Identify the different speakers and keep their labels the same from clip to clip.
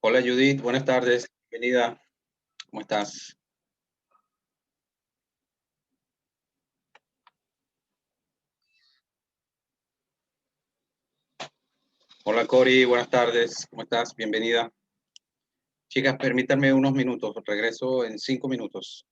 Speaker 1: Hola Judith, buenas tardes, bienvenida. ¿Cómo estás? Hola Cori, buenas tardes, ¿cómo estás? Bienvenida. Chicas, permítanme unos minutos, regreso en 5 minutos.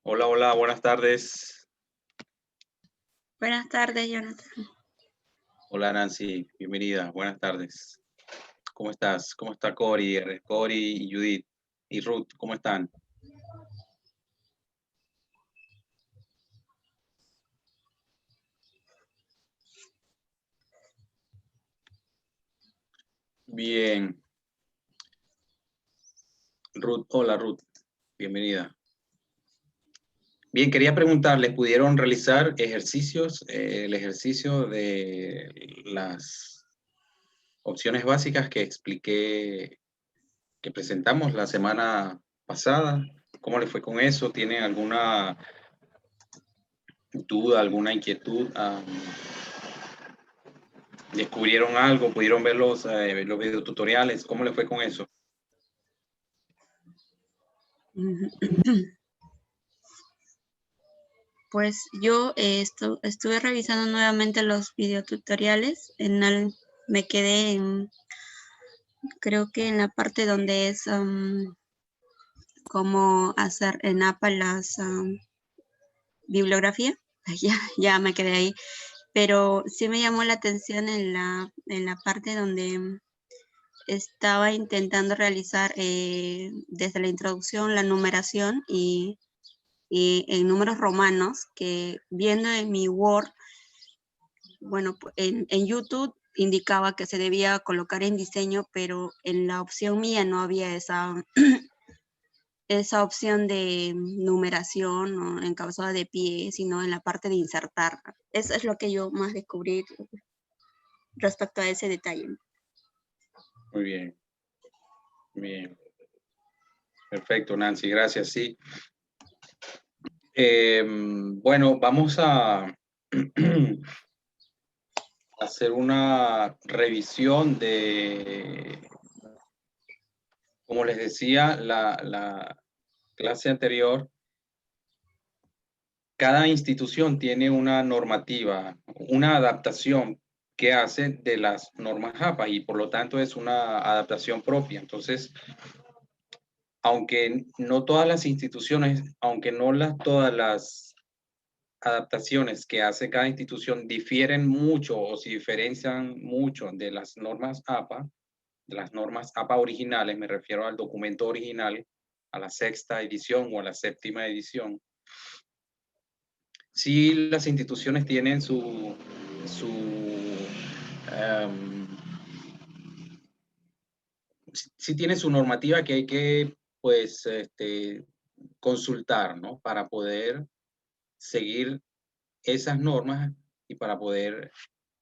Speaker 1: Hola, hola, buenas tardes.
Speaker 2: Buenas tardes, Jonathan.
Speaker 1: Hola, Nancy, bienvenida, buenas tardes. ¿Cómo estás? ¿Cómo está Cori, y Judith y Ruth? ¿Cómo están? Bien. Ruth, hola Ruth, bienvenida. Bien, quería preguntarles, ¿pudieron realizar ejercicios, el ejercicio de las opciones básicas que expliqué, que presentamos la semana pasada? ¿Cómo les fue con eso? ¿Tienen alguna duda, alguna inquietud? ¿Descubrieron algo? ¿Pudieron ver los videotutoriales? ¿Cómo les fue con eso?
Speaker 2: Pues yo estuve revisando nuevamente los videotutoriales. Me quedé creo que en la parte donde es cómo hacer en APA las bibliografía. Ya me quedé ahí. Pero sí me llamó la atención en la parte donde estaba intentando realizar desde la introducción la numeración y en números romanos, que viendo en mi Word, bueno, en YouTube indicaba que se debía colocar en diseño, pero en la opción mía no había esa, esa opción de numeración o encabezado de pie, sino en la parte de insertar. Eso es lo que yo más descubrí respecto a ese detalle.
Speaker 1: Muy bien. Bien. Perfecto, Nancy, gracias. Sí. Bueno, vamos a hacer una revisión de, como les decía, la clase anterior. Cada institución tiene una normativa, una adaptación que hace de las normas APA y por lo tanto es una adaptación propia. Entonces, aunque no todas las instituciones, aunque no todas las adaptaciones que hace cada institución difieren mucho o se diferencian mucho de las normas APA, de las normas APA originales, me refiero al documento original, a la sexta edición o a la séptima edición. Sí, las instituciones tienen sí tiene su normativa que hay que, pues, consultar, ¿no? Para poder seguir esas normas y para poder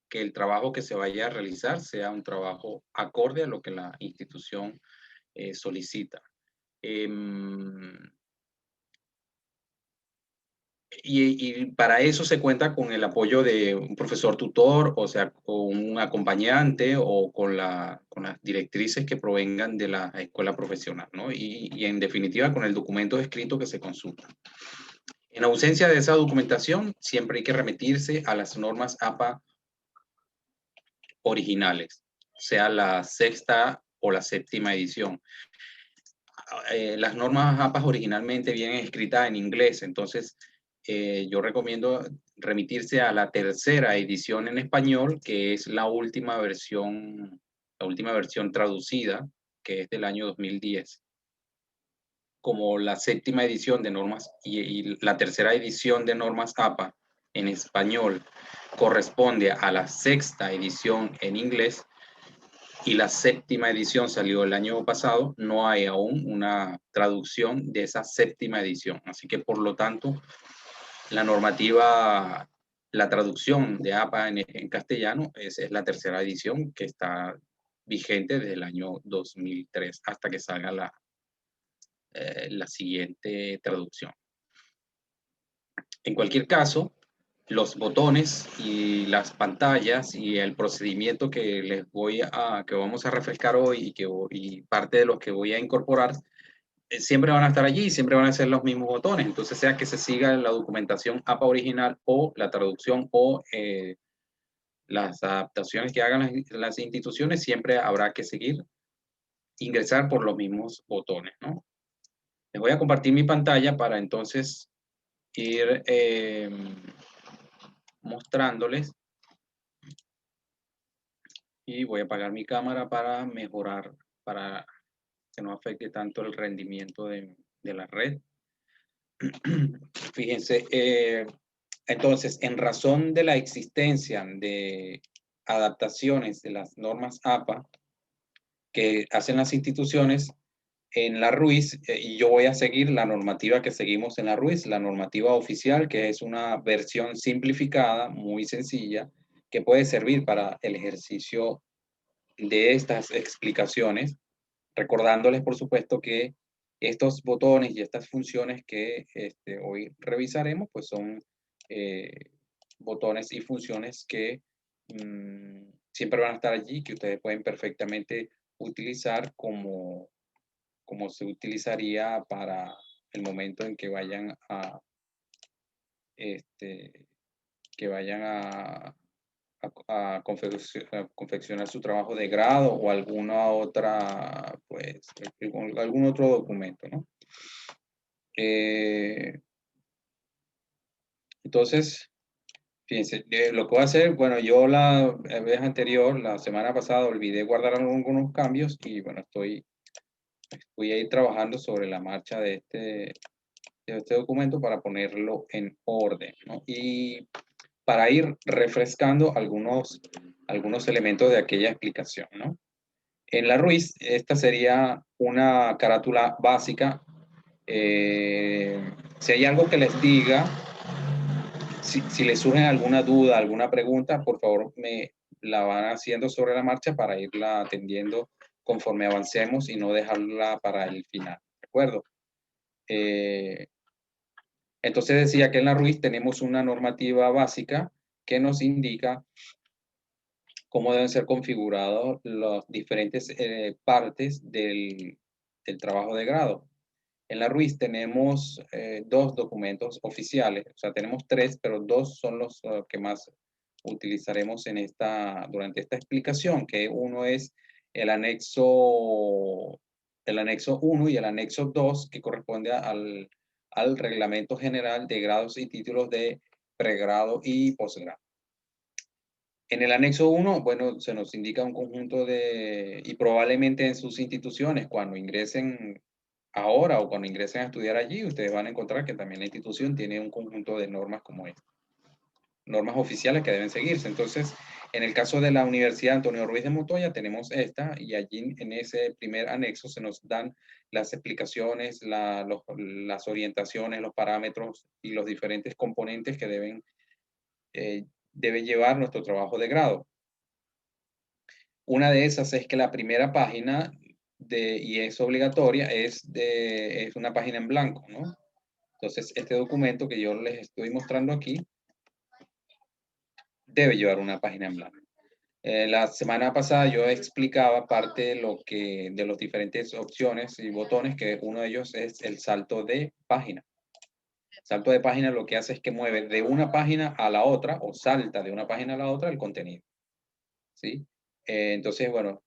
Speaker 1: que el trabajo que se vaya a realizar sea un trabajo acorde a lo que la institución solicita. Y para eso se cuenta con el apoyo de un profesor tutor, o sea, con un acompañante o con las directrices que provengan de la escuela profesional, ¿no? Y en definitiva con el documento escrito que se consulta. En ausencia de esa documentación, siempre hay que remitirse a las normas APA originales, sea la sexta o la séptima edición. Las normas APA originalmente vienen escritas en inglés, entonces yo recomiendo remitirse a la tercera edición en español, que es la última versión traducida, que es del año 2010. Como la séptima edición de normas y la tercera edición de normas APA en español corresponde a la sexta edición en inglés y la séptima edición salió el año pasado, no hay aún una traducción de esa séptima edición. Así que por lo tanto, la normativa La traducción de APA en castellano es la tercera edición que está vigente desde el año 2003 hasta que salga la siguiente traducción. En cualquier caso, los botones y las pantallas y el procedimiento que vamos a refrescar hoy y parte de los que voy a incorporar siempre van a estar allí, siempre van a ser los mismos botones. Entonces, sea que se siga la documentación APA original o la traducción o las adaptaciones que hagan las instituciones, siempre habrá que seguir, ingresar por los mismos botones, ¿no? Les voy a compartir mi pantalla para entonces ir mostrándoles, y voy a apagar mi cámara para mejorar, para que no afecte tanto el rendimiento de la red. Fíjense, entonces, en razón de la existencia de adaptaciones de las normas APA que hacen las instituciones en la RUIS, y yo voy a seguir la normativa que seguimos en la RUIS, la normativa oficial, que es una versión simplificada, muy sencilla, que puede servir para el ejercicio de estas explicaciones, recordándoles, por supuesto, que estos botones y estas funciones que hoy revisaremos, pues son botones y funciones que siempre van a estar allí, que ustedes pueden perfectamente utilizar como se utilizaría para el momento en que vayan a confeccionar su trabajo de grado o alguna otra, pues, algún otro documento, ¿no? Entonces, fíjense, lo que voy a hacer, bueno, yo la vez anterior, la semana pasada, olvidé guardar algunos cambios y, bueno, voy a ir trabajando sobre la marcha de este documento para ponerlo en orden, ¿no? Y para ir refrescando algunos elementos de aquella explicación, ¿no? En la RUIS, esta sería una carátula básica. Si hay algo que les diga, si les surge alguna duda, alguna pregunta, por favor me la van haciendo sobre la marcha para irla atendiendo conforme avancemos y no dejarla para el final, ¿de acuerdo? Entonces decía que en la RUIS tenemos una normativa básica que nos indica cómo deben ser configurados las diferentes partes del trabajo de grado. En la RUIS tenemos dos documentos oficiales, o sea, tenemos tres, pero dos son los que más utilizaremos durante esta explicación, que uno es el anexo 1 y el anexo 2, que corresponde al Reglamento General de Grados y Títulos de Pregrado y Posgrado. En el anexo 1, bueno, se nos indica un conjunto y probablemente en sus instituciones, cuando ingresen ahora o cuando ingresen a estudiar allí, ustedes van a encontrar que también la institución tiene un conjunto de normas como esta. Normas oficiales que deben seguirse. Entonces, en el caso de la Universidad Antonio Ruiz de Montoya, tenemos esta, y allí en ese primer anexo se nos dan las explicaciones, las orientaciones, los parámetros y los diferentes componentes que debe llevar nuestro trabajo de grado. Una de esas es que la primera página, y es obligatoria, es una página en blanco, ¿no? Entonces, este documento que yo les estoy mostrando aquí debe llevar una página en blanco. La semana pasada yo explicaba parte de las diferentes opciones y botones, que uno de ellos es el salto de página. El salto de página lo que hace es que mueve de una página a la otra, o salta de una página a la otra el contenido, ¿sí? Entonces, bueno,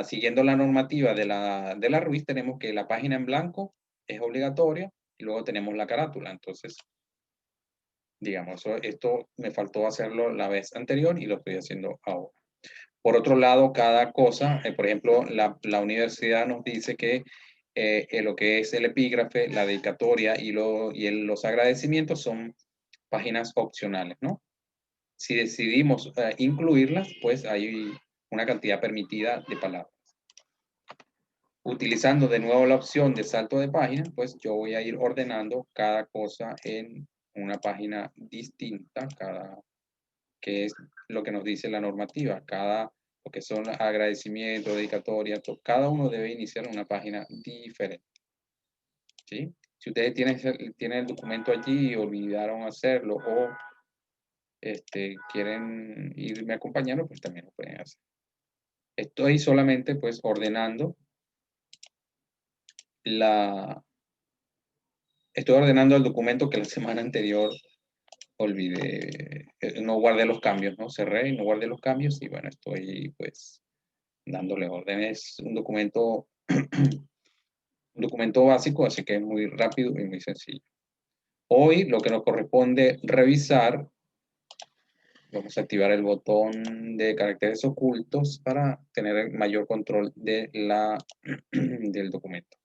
Speaker 1: siguiendo la normativa de la RUIS, tenemos que la página en blanco es obligatoria y luego tenemos la carátula. Entonces, digamos, esto me faltó hacerlo la vez anterior y lo estoy haciendo ahora. Por otro lado, cada cosa, por ejemplo, la universidad nos dice que lo que es el epígrafe, la dedicatoria y los agradecimientos son páginas opcionales, ¿no? Si decidimos incluirlas, pues hay una cantidad permitida de palabras. Utilizando de nuevo la opción de salto de página, pues yo voy a ir ordenando cada cosa en una página distinta, que es lo que nos dice la normativa. Lo que son agradecimientos, dedicatorias, cada uno debe iniciar una página diferente. ¿Sí? Si ustedes tienen el documento allí y olvidaron hacerlo o quieren irme acompañando, pues también lo pueden hacer. Estoy solamente pues ordenando el documento que la semana anterior olvidé, no guardé los cambios, ¿no? Cerré y no guardé los cambios y bueno, estoy pues dándole órdenes. Un documento, un documento básico, así que es muy rápido y muy sencillo. Hoy lo que nos corresponde revisar, vamos a activar el botón de caracteres ocultos para tener el mayor control de del documento.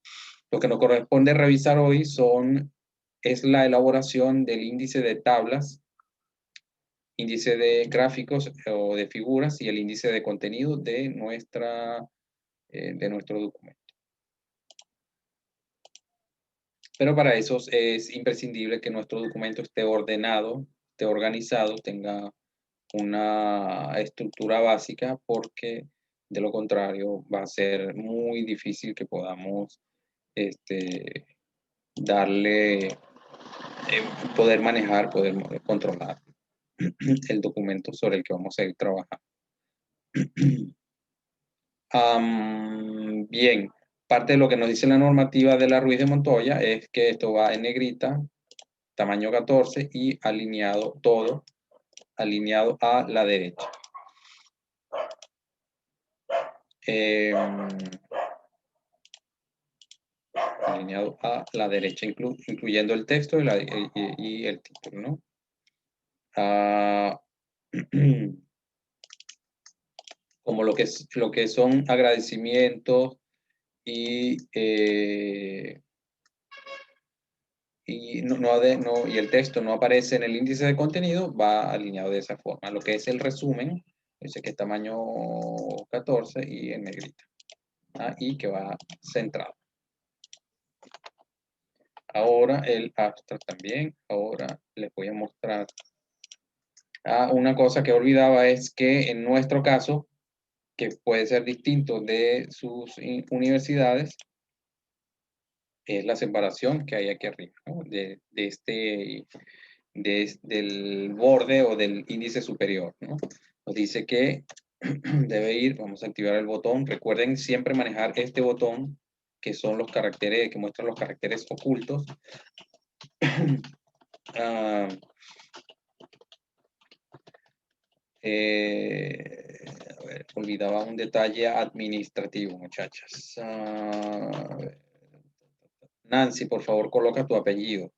Speaker 1: Lo que nos corresponde revisar hoy es la elaboración del índice de tablas, índice de gráficos o de figuras y el índice de contenido de nuestro documento. Pero para eso es imprescindible que nuestro documento esté ordenado, esté organizado, tenga una estructura básica, porque de lo contrario va a ser muy difícil que podamos poder manejar, poder controlar el documento sobre el que vamos a ir trabajando. Bien, parte de lo que nos dice la normativa de la Ruiz de Montoya es que esto va en negrita, tamaño 14 y alineado todo, alineado a la derecha. Alineado a la derecha, incluyendo el texto y el título, ¿no? Como lo que son agradecimientos y el texto no aparece en el índice de contenido, va alineado de esa forma. Lo que es el resumen, dice que es tamaño 14 y en negrita. Y que va centrado. Ahora el abstract también. Ahora les voy a mostrar. Una cosa que olvidaba es que en nuestro caso, que puede ser distinto de sus universidades, es la separación que hay aquí arriba, ¿no? Del borde o del índice superior, ¿no? Nos dice que debe ir, vamos a activar el botón. Recuerden siempre manejar este botón, que son los caracteres, que muestran los caracteres ocultos. A ver, olvidaba un detalle administrativo, muchachas. Nancy, por favor, coloca tu apellido.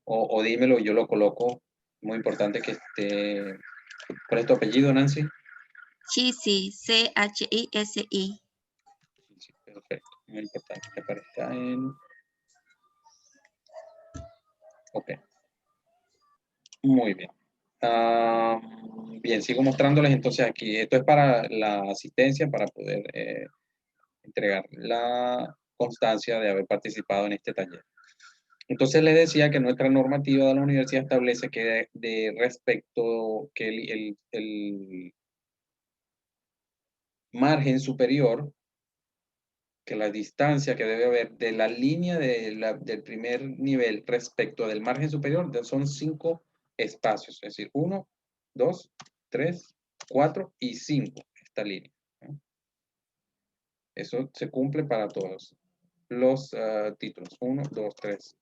Speaker 1: O dímelo, yo lo coloco. Muy importante que esté. ¿Cuál es tu apellido, Nancy?
Speaker 2: Chisi, C-H-I-S-I.
Speaker 1: Sí, perfecto. Muy importante que aparezca en. Ok. Muy bien. Bien, sigo mostrándoles entonces aquí. Esto es para la asistencia, para poder entregar la constancia de haber participado en este taller. Entonces les decía que nuestra normativa de la universidad establece que respecto que el margen superior, que la distancia que debe haber de la línea del primer nivel respecto del margen superior son 5 espacios, es decir, 1, 2, 3, 4 y 5, esta línea, ¿no? Eso se cumple para todos los títulos, 1, 2, 3,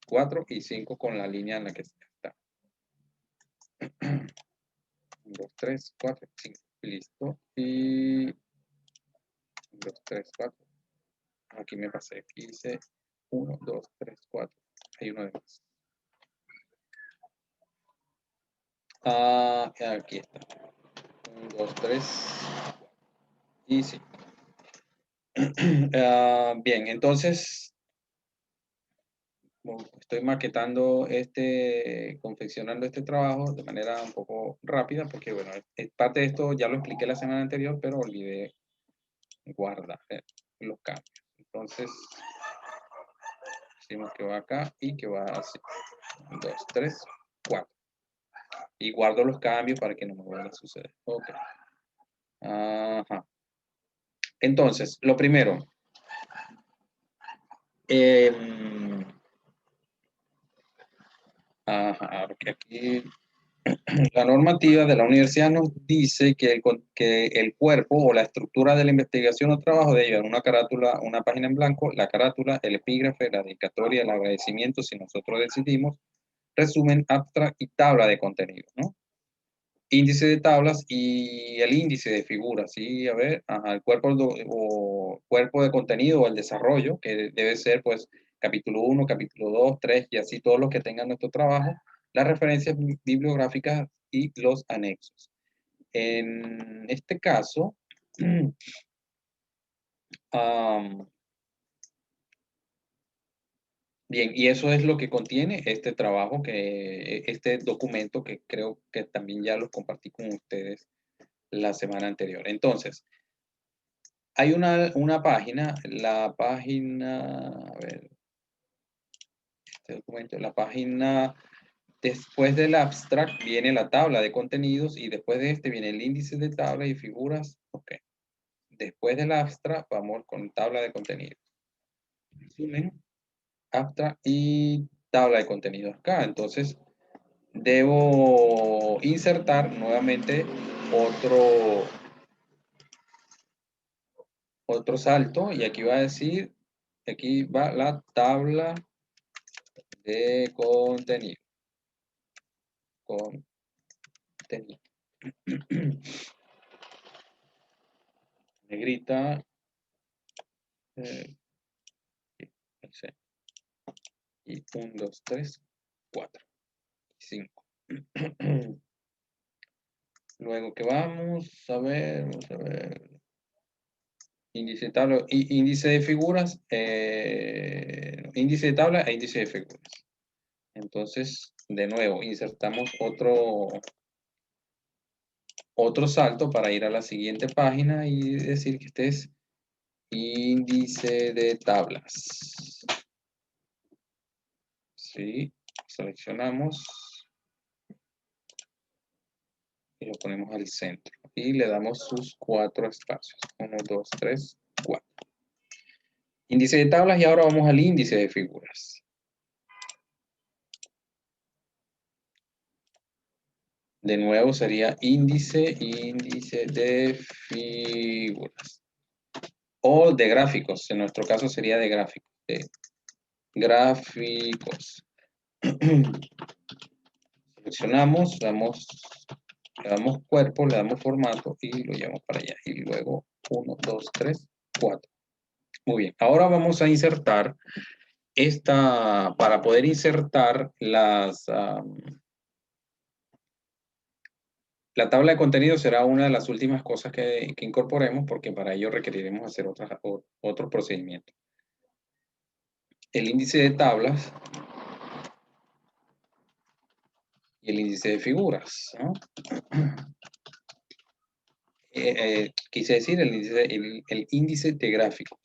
Speaker 1: 4 y 5 con la línea en la que está. 1, 2, 3, 4, 5, listo. Y 1, 2, 3, 4. Aquí me pasé, aquí hice 1, 2, 3, 4. Hay uno de más. Aquí está. 1, 2, 3 y 5. Bien, entonces estoy maquetando confeccionando este trabajo de manera un poco rápida, porque bueno, parte de esto ya lo expliqué la semana anterior, pero olvidé guardar los cambios. Entonces, decimos que va acá y que va así. 1, 2, 3, 4. Y guardo los cambios para que no me vuelva a suceder. Ok. Ajá. Entonces, lo primero. Ajá, porque aquí la normativa de la universidad nos dice que el cuerpo o la estructura de la investigación o trabajo debe llevar una carátula, una página en blanco, la carátula, el epígrafe, la dedicatoria, el agradecimiento, si nosotros decidimos, resumen, abstract y tabla de contenido, ¿no? Índice de tablas y el índice de figuras, ¿sí? A ver, ajá, el cuerpo o cuerpo de contenido o el desarrollo, que debe ser, pues, capítulo 1, capítulo 2, 3 y así todos los que tengan nuestro trabajo, las referencias bibliográficas y los anexos. En este caso, bien, y eso es lo que contiene este trabajo, este documento que creo que también ya los compartí con ustedes la semana anterior. Entonces, hay una página, la página, a ver, este documento, la página, después del abstract viene la tabla de contenidos y después de este viene el índice de tabla y figuras. Ok. Después del abstract vamos con tabla de contenidos. Resumen, abstract y tabla de contenidos acá. Entonces, debo insertar nuevamente otro salto y aquí va a decir, aquí va la tabla de contenido. Negrita. Y 1, 2, 3, 4, 5. Luego que vamos a ver, índice de tabla, índice de figuras, índice de tabla e índice de figuras. Entonces, de nuevo, insertamos otro salto para ir a la siguiente página y decir que este es índice de tablas. Sí, seleccionamos y lo ponemos al centro. Y le damos sus 4 espacios. 1, 2, 3, 4. Índice de tablas y ahora vamos al índice de figuras. De nuevo sería índice de figuras. O de gráficos, en nuestro caso sería de gráficos. Gráficos. Seleccionamos, le damos cuerpo, le damos formato y lo llevamos para allá. Y luego 1, 2, 3, 4. Muy bien, ahora vamos a insertar para poder insertar la tabla de contenido será una de las últimas cosas que incorporemos porque para ello requeriremos hacer otro procedimiento. El índice de tablas y el índice de figuras, ¿no? Quise decir el índice de gráficos.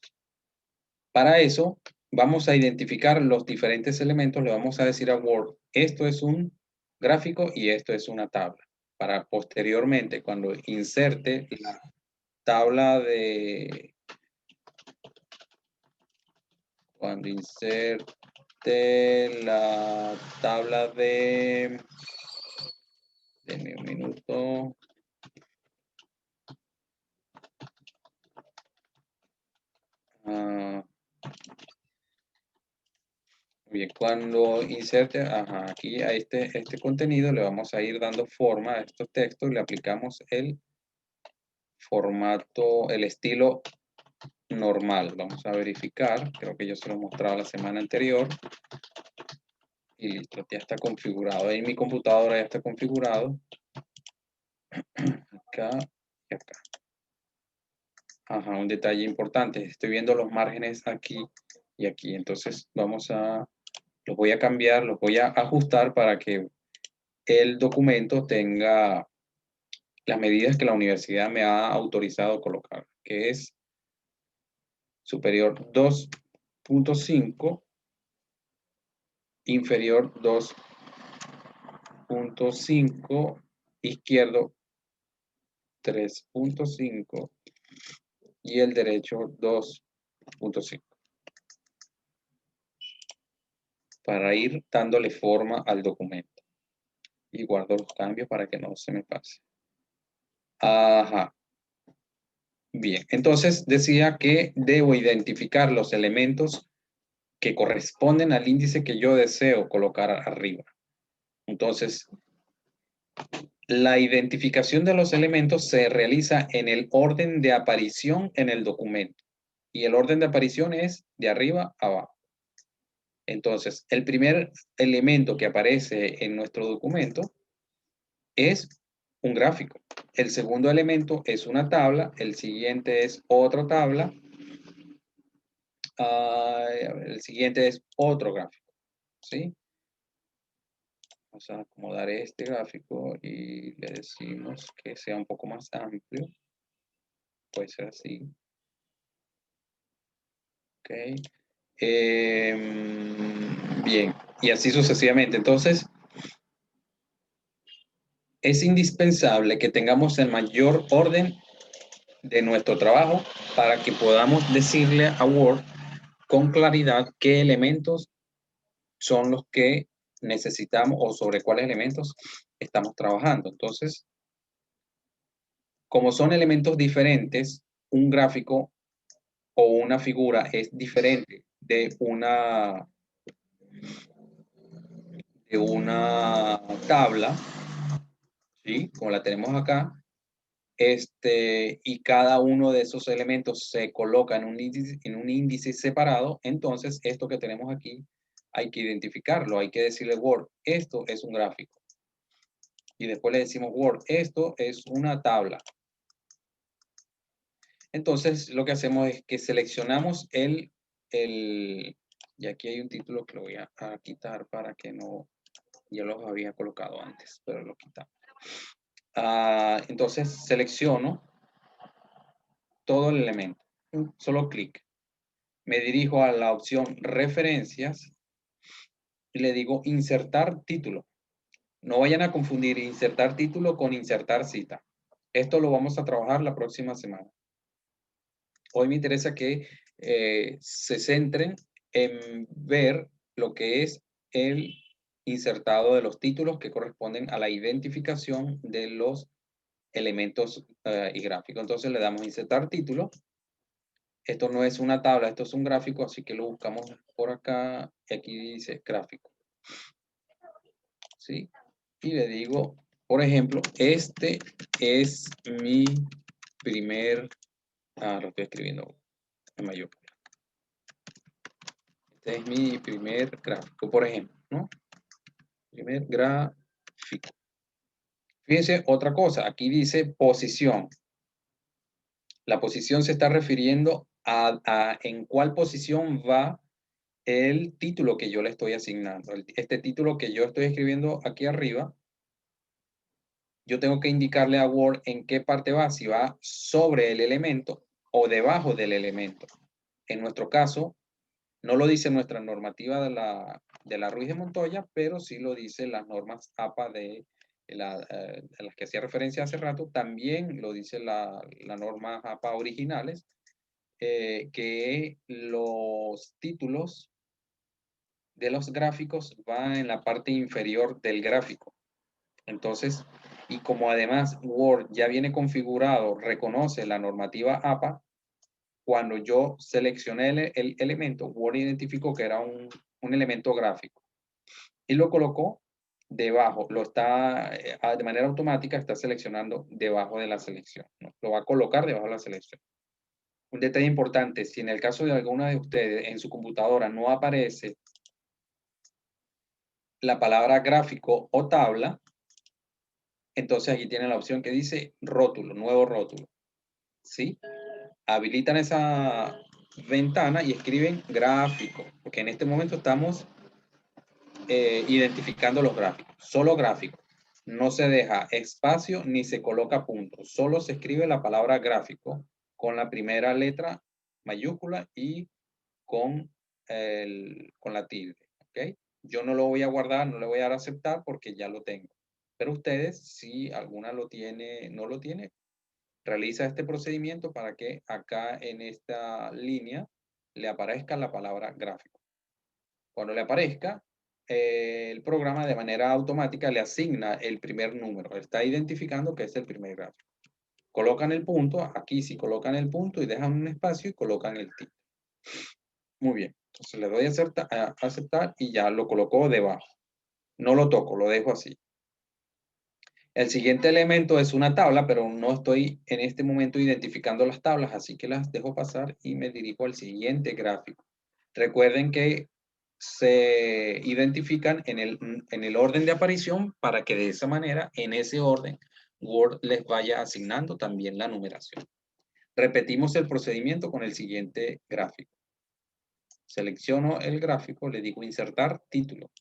Speaker 1: Para eso vamos a identificar los diferentes elementos, le vamos a decir a Word, esto es un gráfico y esto es una tabla. Para posteriormente, cuando inserte la tabla de... Cuando inserte la tabla de... Denme un minuto. Bien, cuando inserte aquí a este contenido le vamos a ir dando forma a estos textos y le aplicamos el formato, el estilo normal. Vamos a verificar, creo que yo se lo mostraba la semana anterior. Y listo, ya está configurado. En mi computadora ya está configurado. Acá y acá. Un detalle importante. Estoy viendo los márgenes aquí y aquí. Entonces los voy a cambiar, los voy a ajustar para que el documento tenga las medidas que la universidad me ha autorizado colocar, que es superior 2.5, inferior 2 3.5, izquierdo 3.5 y el derecho 2.5. Para ir dándole forma al documento. Y guardo los cambios para que no se me pase. Ajá. Bien, entonces decía que debo identificar los elementos que corresponden al índice que yo deseo colocar arriba. Entonces, la identificación de los elementos se realiza en el orden de aparición en el documento. Y el orden de aparición es de arriba a abajo. Entonces, el primer elemento que aparece en nuestro documento es un gráfico. El segundo elemento es una tabla. El siguiente es otra tabla. El siguiente es otro gráfico. ¿Sí? Vamos a acomodar este gráfico y le decimos que sea un poco más amplio. Puede ser así. Ok. Bien, y así sucesivamente. Entonces, es indispensable que tengamos el mayor orden de nuestro trabajo para que podamos decirle a Word con claridad qué elementos son los que necesitamos o sobre cuáles elementos estamos trabajando. Entonces, como son elementos diferentes, un gráfico o una figura es diferente de una tabla, ¿sí? Como la tenemos acá, y cada uno de esos elementos se coloca en un índice separado, entonces esto que tenemos aquí hay que identificarlo, hay que decirle Word, esto es un gráfico. Y después le decimos Word, esto es una tabla. Entonces lo que hacemos es que seleccionamos y aquí hay un título que lo voy a quitar para que no, ya los había colocado antes, pero lo quitamos. Entonces selecciono todo el elemento, un solo clic. Me dirijo a la opción referencias y le digo insertar título. No vayan a confundir insertar título con insertar cita. Esto lo vamos a trabajar la próxima semana. Hoy me interesa que se centren en ver lo que es el insertado de los títulos que corresponden a la identificación de los elementos y gráficos. Entonces le damos insertar título. Esto no es una tabla, esto es un gráfico, así que lo buscamos por acá. Y aquí dice gráfico. ¿Sí? Y le digo, por ejemplo, este es mi primer... lo estoy escribiendo en mayúscula. Este es mi primer gráfico, por ejemplo, ¿no? Primer gráfico. Fíjense otra cosa, aquí dice posición. La posición se está refiriendo a en cuál posición va el título que yo le estoy asignando. Este título que yo estoy escribiendo aquí arriba, yo tengo que indicarle a Word en qué parte va, si va sobre el elemento o debajo del elemento. En nuestro caso, no lo dice nuestra normativa de la Ruiz de Montoya, pero sí lo dice las normas APA a las que hacía referencia hace rato. También lo dice la norma APA originales, que los títulos de los gráficos van en la parte inferior del gráfico. Entonces, y como además Word ya viene configurado, reconoce la normativa APA, cuando yo seleccioné el elemento, Word identificó que era un elemento gráfico y lo colocó debajo, lo está de manera automática, está seleccionando debajo de la selección, ¿no? Lo va a colocar debajo de la selección. Un detalle importante, si en el caso de alguna de ustedes en su computadora no aparece la palabra gráfico o tabla, entonces aquí tienen la opción que dice rótulo, nuevo rótulo. ¿Sí? Habilitan esa ventana y escriben gráfico, porque en este momento estamos identificando los gráficos, solo gráfico. No se deja espacio ni se coloca punto, solo se escribe la palabra gráfico con la primera letra mayúscula y con la tilde. ¿Okay? Yo no lo voy a guardar, no le voy a dar a aceptar porque ya lo tengo. Pero ustedes, si alguna lo tiene, no lo tiene, realiza este procedimiento para que acá en esta línea le aparezca la palabra gráfico. Cuando le aparezca, el programa de manera automática le asigna el primer número. Está identificando que es el primer gráfico. Colocan el punto, aquí sí colocan el punto y dejan un espacio y colocan el título. Muy bien, entonces le doy a aceptar y ya lo colocó debajo. No lo toco, lo dejo así. El siguiente elemento es una tabla, pero no estoy en este momento identificando las tablas, así que las dejo pasar y me dirijo al siguiente gráfico. Recuerden que se identifican en el orden de aparición para que de esa manera, en ese orden, Word les vaya asignando también la numeración. Repetimos el procedimiento con el siguiente gráfico. Selecciono el gráfico, le digo insertar título.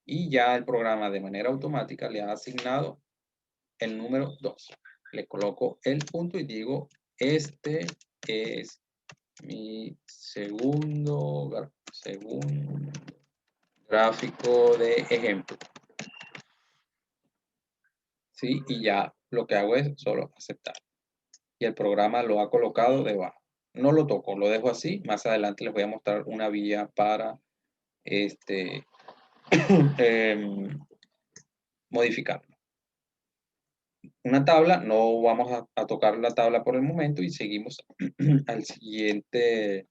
Speaker 1: Y ya el programa de manera automática le ha asignado el número 2. Le coloco el punto y digo, este es mi segundo gráfico de ejemplo. ¿Sí? Y ya lo que hago es solo aceptar. Y el programa lo ha colocado debajo. No lo toco, lo dejo así. Más adelante les voy a mostrar una vía para modificarlo. Una tabla, no vamos a tocar la tabla por el momento y seguimos al siguiente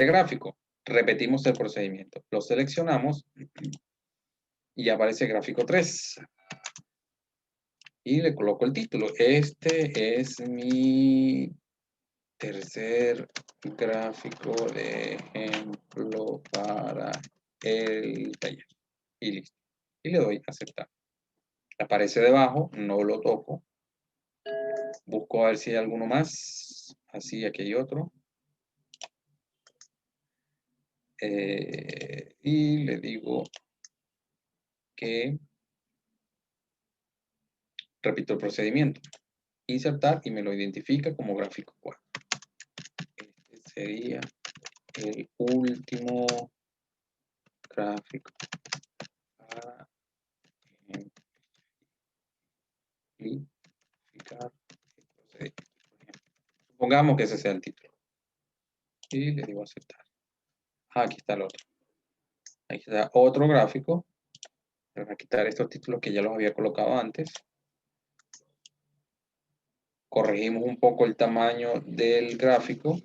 Speaker 1: gráfico. Repetimos el procedimiento. Lo seleccionamos y aparece gráfico 3. Y le coloco el título. Este es mi tercer gráfico de ejemplo para el taller. Y listo. Y le doy a aceptar. Aparece debajo, no lo toco. Busco a ver si hay alguno más. Así, aquí hay otro. Y le digo que repito el procedimiento. Insertar y me lo identifica como gráfico 4. Este sería el último gráfico para ejemplificar el procedimiento. Supongamos que ese sea el título. Y le digo aceptar. Aquí está el otro. Aquí está otro gráfico. Voy a quitar estos títulos que ya los había colocado antes. Corregimos un poco el tamaño del gráfico.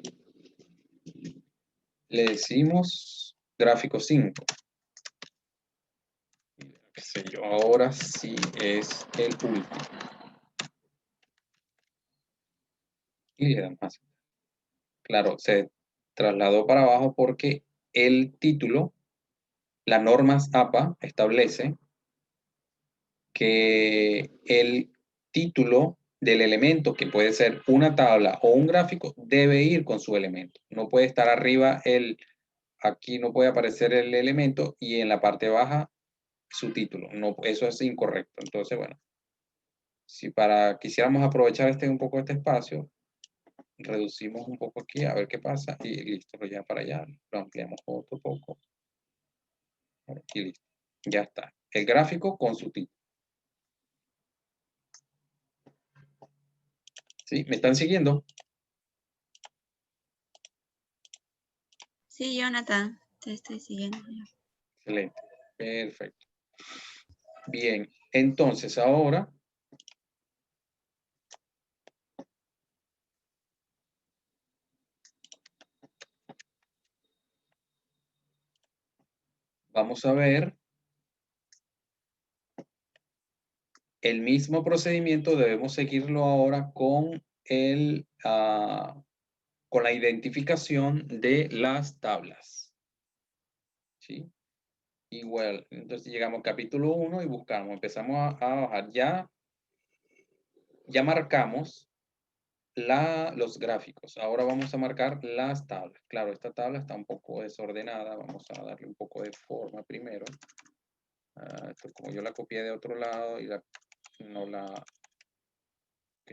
Speaker 1: Le decimos gráfico 5. Qué sé yo, ahora sí es el último. Y le damos así. Claro, se trasladó para abajo porque el título, las normas APA establece que el título del elemento, que puede ser una tabla o un gráfico, debe ir con su elemento. No puede estar arriba aquí no puede aparecer el elemento y en la parte baja su título. No, eso es incorrecto. Entonces, bueno, si quisiéramos aprovechar un poco este espacio, reducimos un poco aquí, a ver qué pasa, y listo, lo lleva para allá, lo ampliamos otro poco, y listo, ya está. El gráfico con su título. ¿Sí? ¿Me están siguiendo?
Speaker 2: Sí, Jonathan, te estoy siguiendo.
Speaker 1: Excelente, perfecto. Bien, entonces ahora vamos a ver el mismo procedimiento, debemos seguirlo ahora con con la identificación de las tablas. ¿Sí? Igual, entonces llegamos al capítulo 1 y buscamos, empezamos a bajar. Ya marcamos los gráficos. Ahora vamos a marcar las tablas. Claro, esta tabla está un poco desordenada. Vamos a darle un poco de forma primero. Esto como yo la copié de otro lado y no la... Ok.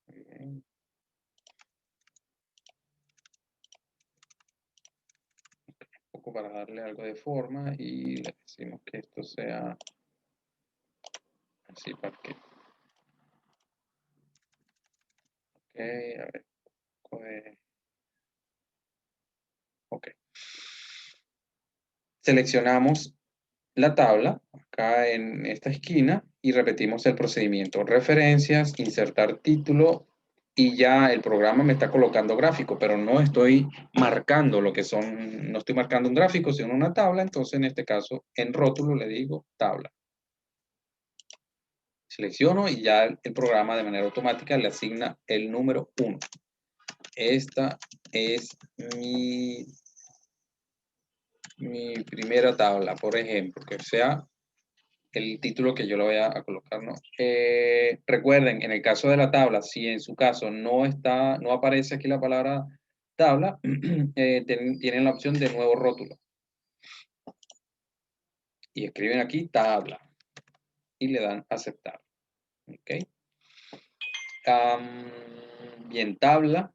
Speaker 1: Muy bien. poco para darle algo de forma y le decimos que esto sea así para que... Ok, a ver, un poco de... Ok. Seleccionamos la tabla acá en esta esquina y repetimos el procedimiento. Referencias, insertar título y ya el programa me está colocando gráfico, pero no estoy marcando lo que son, no estoy marcando un gráfico, sino una tabla. Entonces, en este caso, en rótulo le digo tabla. Selecciono y ya el programa de manera automática le asigna el número 1. Esta es mi primera tabla, por ejemplo, que sea el título que yo le voy a colocar, ¿no? Recuerden, en el caso de la tabla, si en su caso no aparece aquí la palabra tabla, tienen la opción de nuevo rótulo. Y escriben aquí tabla. Y le dan aceptar. ¿Ok? Bien, tabla.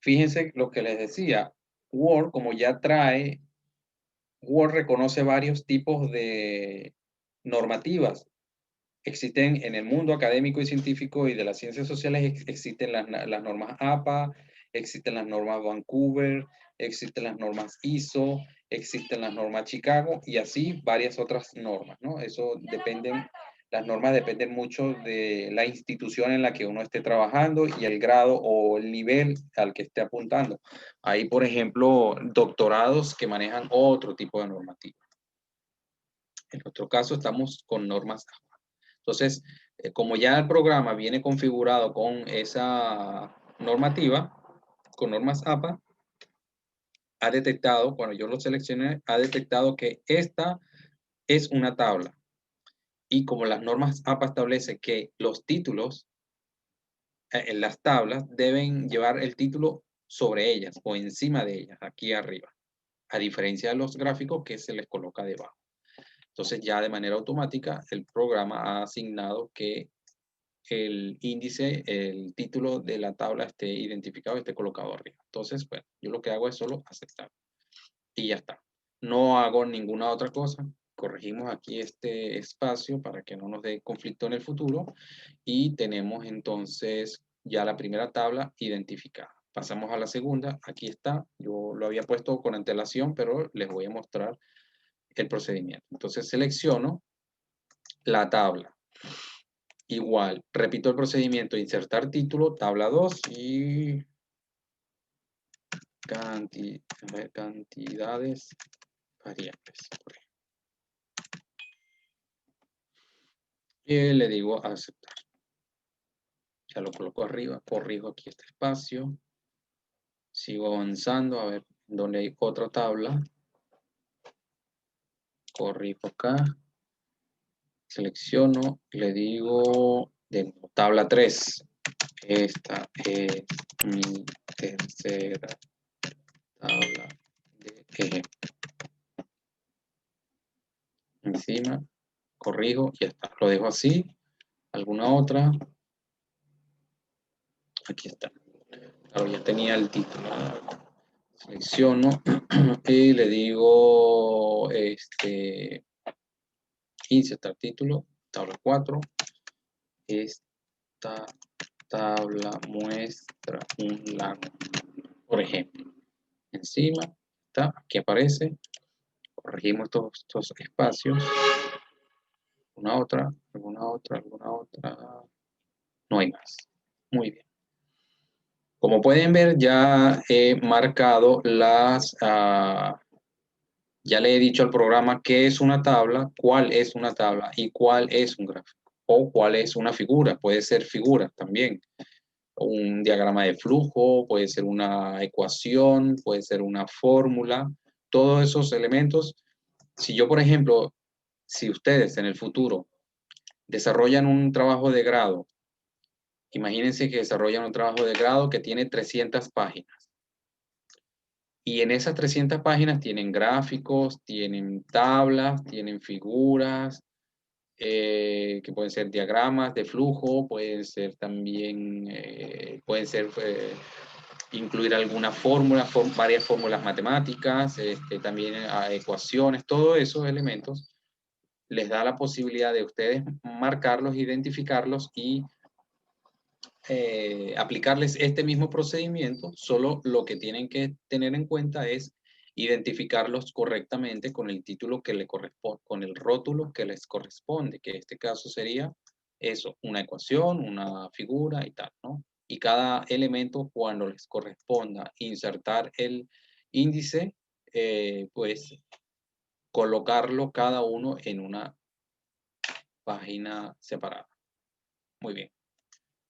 Speaker 1: Fíjense lo que les decía. Word, como ya trae, Word reconoce varios tipos de normativas. Existen en el mundo académico y científico y de las ciencias sociales, existen las normas APA, existen las normas Vancouver, existen las normas ISO, existen las normas Chicago y así varias otras normas, ¿no? Las normas dependen mucho de la institución en la que uno esté trabajando y el grado o el nivel al que esté apuntando. Hay, por ejemplo, doctorados que manejan otro tipo de normativa. En nuestro caso estamos con normas APA. Entonces, como ya el programa viene configurado con esa normativa, con normas APA, ha detectado, cuando yo lo seleccioné, ha detectado que esta es una tabla. Y como las normas APA establecen que los títulos en las tablas deben llevar el título sobre ellas o encima de ellas, aquí arriba, a diferencia de los gráficos que se les coloca debajo. Entonces ya de manera automática el programa ha asignado que el índice, el título de la tabla esté identificado, esté colocado arriba. Entonces, bueno, yo lo que hago es solo aceptar y ya está. No hago ninguna otra cosa. Corregimos aquí este espacio para que no nos dé conflicto en el futuro y tenemos entonces ya la primera tabla identificada. Pasamos a la segunda. Aquí está. Yo lo había puesto con antelación, pero les voy a mostrar el procedimiento. Entonces selecciono la tabla. Igual, repito el procedimiento, insertar título, tabla 2 y cantidades variables. Y le digo aceptar. Ya lo coloco arriba, corrijo aquí este espacio. Sigo avanzando, a ver dónde hay otra tabla. Corrijo acá. Selecciono, le digo de nuevo, tabla 3. Esta es mi tercera tabla de ejemplo. Encima, corrijo y ya está. Lo dejo así. ¿Alguna otra? Aquí está. Claro, ya tenía el título. Selecciono y le digo insertar título, tabla 4. Esta tabla muestra un lago, por ejemplo. Encima está, aquí aparece. Corregimos estos espacios. Alguna otra. No hay más. Muy bien. Como pueden ver, ya he marcado ya le he dicho al programa qué es una tabla, cuál es una tabla y cuál es un gráfico o cuál es una figura. Puede ser figura también. Un diagrama de flujo, puede ser una ecuación, puede ser una fórmula. Todos esos elementos. Si yo, por ejemplo, si ustedes en el futuro desarrollan un trabajo de grado, imagínense que desarrollan un trabajo de grado que tiene 300 páginas. Y en esas 300 páginas tienen gráficos, tienen tablas, tienen figuras, que pueden ser diagramas de flujo, pueden ser también, incluir alguna fórmula, varias fórmulas matemáticas, también ecuaciones, todos esos elementos les da la posibilidad de ustedes marcarlos, identificarlos y aplicarles este mismo procedimiento. Solo lo que tienen que tener en cuenta es identificarlos correctamente con el título que le corresponde, con el rótulo que les corresponde, que en este caso sería eso, una ecuación, una figura y tal, ¿no? Y cada elemento, cuando les corresponda insertar el índice, pues colocarlo cada uno en una página separada. Muy bien.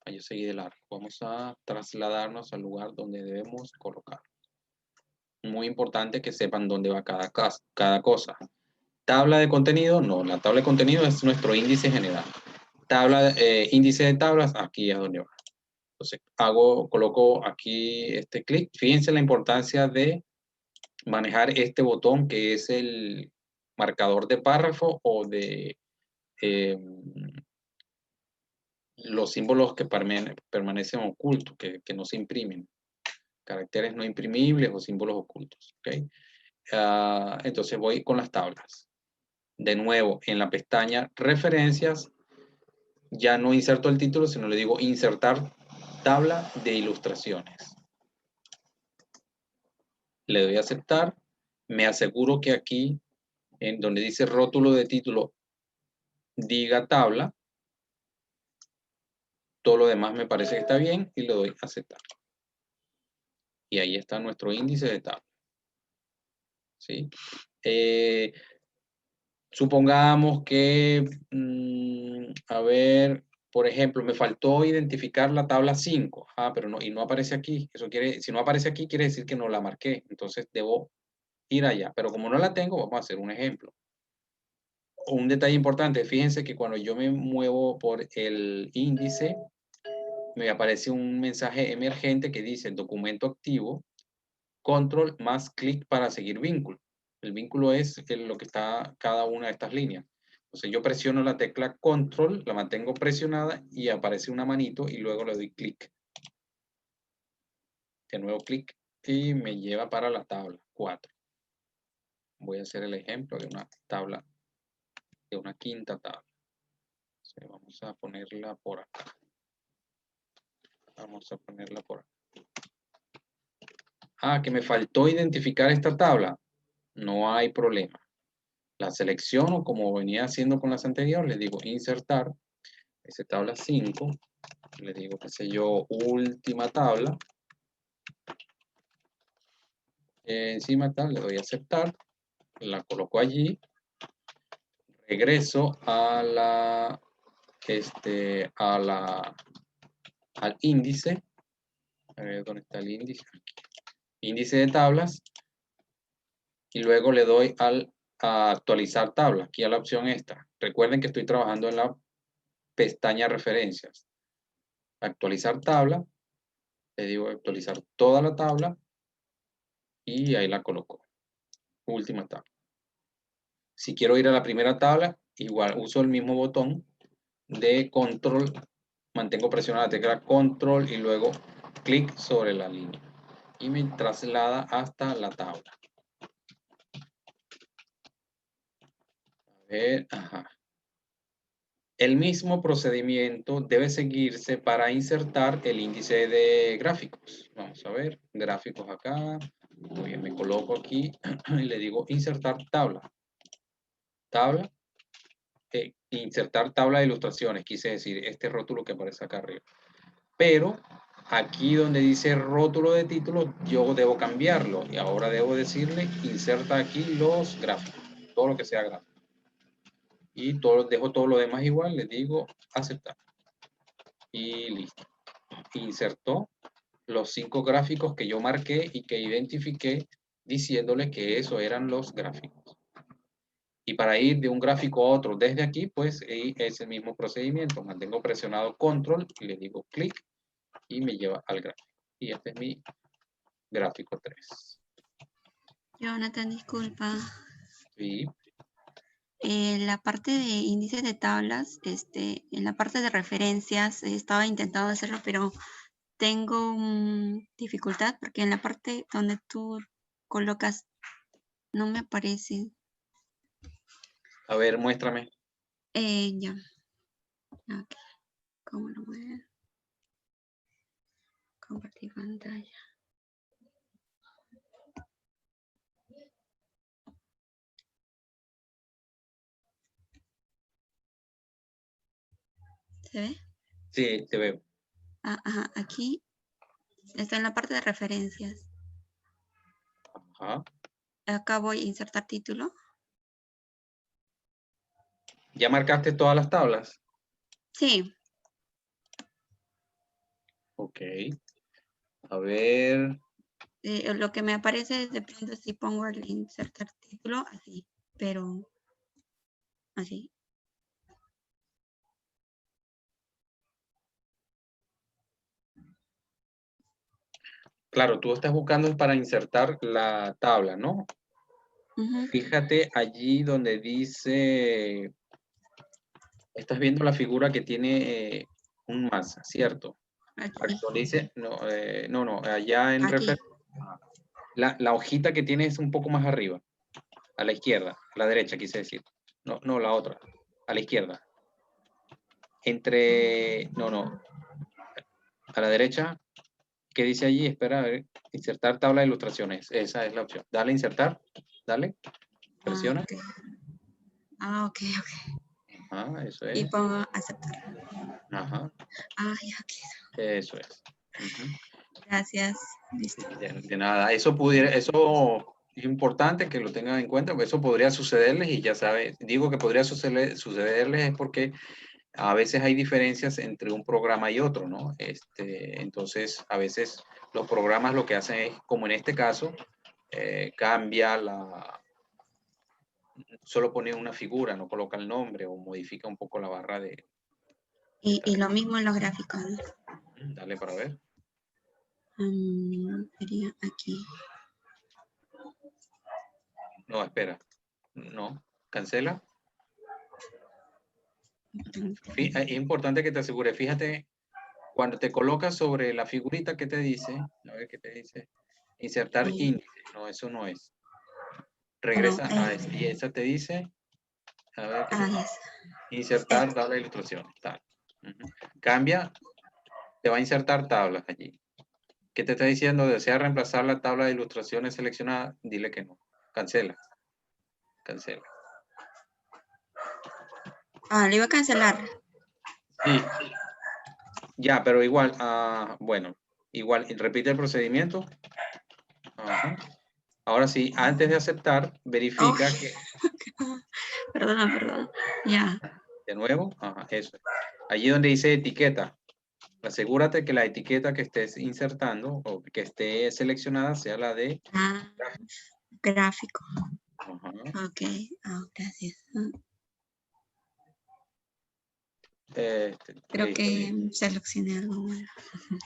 Speaker 1: Yo seguí de largo. Vamos a trasladarnos al lugar donde debemos colocar. Muy importante que sepan dónde va cada cosa. Tabla de contenido, no. La tabla de contenido es nuestro índice general. Índice de tablas, aquí es donde va. Entonces, coloco aquí este clic. Fíjense la importancia de manejar este botón que es el marcador de párrafo o de los símbolos que permanecen ocultos, que no se imprimen. Caracteres no imprimibles o símbolos ocultos. ¿Okay? Entonces voy con las tablas. De nuevo, en la pestaña referencias, ya no inserto el título, sino le digo insertar tabla de ilustraciones. Le doy a aceptar. Me aseguro que aquí, en donde dice rótulo de título, diga tabla. Todo lo demás me parece que está bien y le doy a aceptar. Y ahí está nuestro índice de tabla. ¿Sí? Supongamos que, a ver, por ejemplo, me faltó identificar la tabla 5. Pero no aparece aquí. Si no aparece aquí, quiere decir que no la marqué. Entonces debo ir allá. Pero como no la tengo, vamos a hacer un ejemplo. Un detalle importante, fíjense que cuando yo me muevo por el índice, me aparece un mensaje emergente que dice documento activo, control más clic para seguir vínculo. El vínculo es lo que está cada una de estas líneas. Entonces yo presiono la tecla control, la mantengo presionada y aparece una manito y luego le doy clic. De nuevo clic y me lleva para la tabla 4. Voy a hacer el ejemplo de una tabla, de una quinta tabla. Entonces, vamos a ponerla por acá. Vamos a ponerla por acá. Que me faltó identificar esta tabla. No hay problema. La selecciono como venía haciendo con las anteriores. Le digo insertar. Esa tabla 5. Le digo, qué sé yo, última tabla. Encima tal, le doy a aceptar. La coloco allí. Regreso a al índice. A ver dónde está el índice. Índice de tablas. Y luego le doy a actualizar tabla. Aquí a la opción esta. Recuerden que estoy trabajando en la pestaña referencias. Actualizar tabla. Le digo actualizar toda la tabla. Y ahí la coloco. Última tabla. Si quiero ir a la primera tabla, igual uso el mismo botón de control, mantengo presionada la tecla control y luego clic sobre la línea y me traslada hasta la tabla. A ver, El mismo procedimiento debe seguirse para insertar el índice de gráficos. Vamos a ver, gráficos acá. Muy bien, me coloco aquí y le digo insertar tabla. Tabla. Insertar tabla de ilustraciones, quise decir, este rótulo que aparece acá arriba. Pero aquí donde dice rótulo de título, yo debo cambiarlo y ahora debo decirle inserta aquí los gráficos, todo lo que sea gráfico. Y dejo todo lo demás igual, le digo aceptar. Y listo. Insertó los 5 gráficos que yo marqué y que identifiqué diciéndole que esos eran los gráficos. Y para ir de un gráfico a otro desde aquí, pues es el mismo procedimiento. Mantengo presionado control y le digo clic y me lleva al gráfico. Y este es mi gráfico 3.
Speaker 2: Jonathan, disculpa.
Speaker 1: Sí.
Speaker 2: En la parte de índices de tablas, en la parte de referencias, estaba intentando hacerlo, pero tengo dificultad porque en la parte donde tú colocas no me aparece.
Speaker 1: A ver, muéstrame.
Speaker 2: Ya. Ok. ¿Cómo lo voy a compartir pantalla? ¿Se ve?
Speaker 1: Sí, te veo.
Speaker 2: Ajá, aquí está en la parte de referencias.
Speaker 1: Ajá.
Speaker 2: Acá voy a insertar título.
Speaker 1: ¿Ya marcaste todas las tablas?
Speaker 2: Sí.
Speaker 1: Ok. A ver.
Speaker 2: Lo que me aparece es de pronto si pongo el insertar título, así, pero así.
Speaker 1: Claro, tú estás buscando para insertar la tabla, ¿no?
Speaker 2: Ujú.
Speaker 1: Fíjate allí donde dice, estás viendo la figura que tiene un más, ¿cierto?
Speaker 2: Aquí,
Speaker 1: Donde dice, no, allá en
Speaker 2: aquí.
Speaker 1: referencia. La hojita que tiene es un poco más arriba, a la izquierda, a la derecha, quise decir. No, la otra, a la izquierda. No, a la derecha, ¿qué dice allí? Espera, a ver, insertar tabla de ilustraciones. Esa es la opción. Dale, insertar, dale,
Speaker 2: Ah,
Speaker 1: presiona.
Speaker 2: ok. Ah, ok, ok.
Speaker 1: Ajá, eso
Speaker 2: Y
Speaker 1: es.
Speaker 2: pongo aceptar.
Speaker 1: Ajá,
Speaker 2: Ah, ya quedó.
Speaker 1: eso es. Ujú.
Speaker 2: Gracias. Listo.
Speaker 1: De nada, eso es importante que lo tengan en cuenta, porque eso podría sucederles y ya sabes, digo que podría sucederles es porque a veces hay diferencias entre un programa y otro, ¿no? Entonces, a veces los programas lo que hacen es, como en este caso, cambia solo pone una figura, no coloca el nombre o modifica un poco la barra de...
Speaker 2: Y lo mismo en los gráficos, ¿no?
Speaker 1: Dale para ver.
Speaker 2: Sería aquí.
Speaker 1: No, espera. No, cancela. Es importante que te asegures, fíjate, cuando te colocas sobre la figurita que te dice, a ver qué te dice, insertar índice, no, eso no es.
Speaker 2: No,
Speaker 1: Regresa a esa, y esa te dice, a ver qué te dice,
Speaker 2: yes.
Speaker 1: insertar tabla de ilustraciones, tal. Ujú. Cambia, te va a insertar tablas allí. ¿Qué te está diciendo? ¿Desea reemplazar la tabla de ilustraciones seleccionada? Dile que no. Cancela. Cancela.
Speaker 2: Le iba a cancelar.
Speaker 1: Sí, ya, pero igual, bueno, igual, repite el procedimiento. Ajá. Ahora sí, antes de aceptar,
Speaker 2: Oh,
Speaker 1: verifica que,
Speaker 2: perdón. Ya.
Speaker 1: de nuevo, ajá, eso. Allí donde dice etiqueta, asegúrate que la etiqueta que estés insertando o que esté seleccionada sea la de
Speaker 2: Ah, gráfico.
Speaker 1: ajá,
Speaker 2: Ok. Gracias. Creo
Speaker 1: listo,
Speaker 2: que
Speaker 1: listo.
Speaker 2: seleccioné algo mal.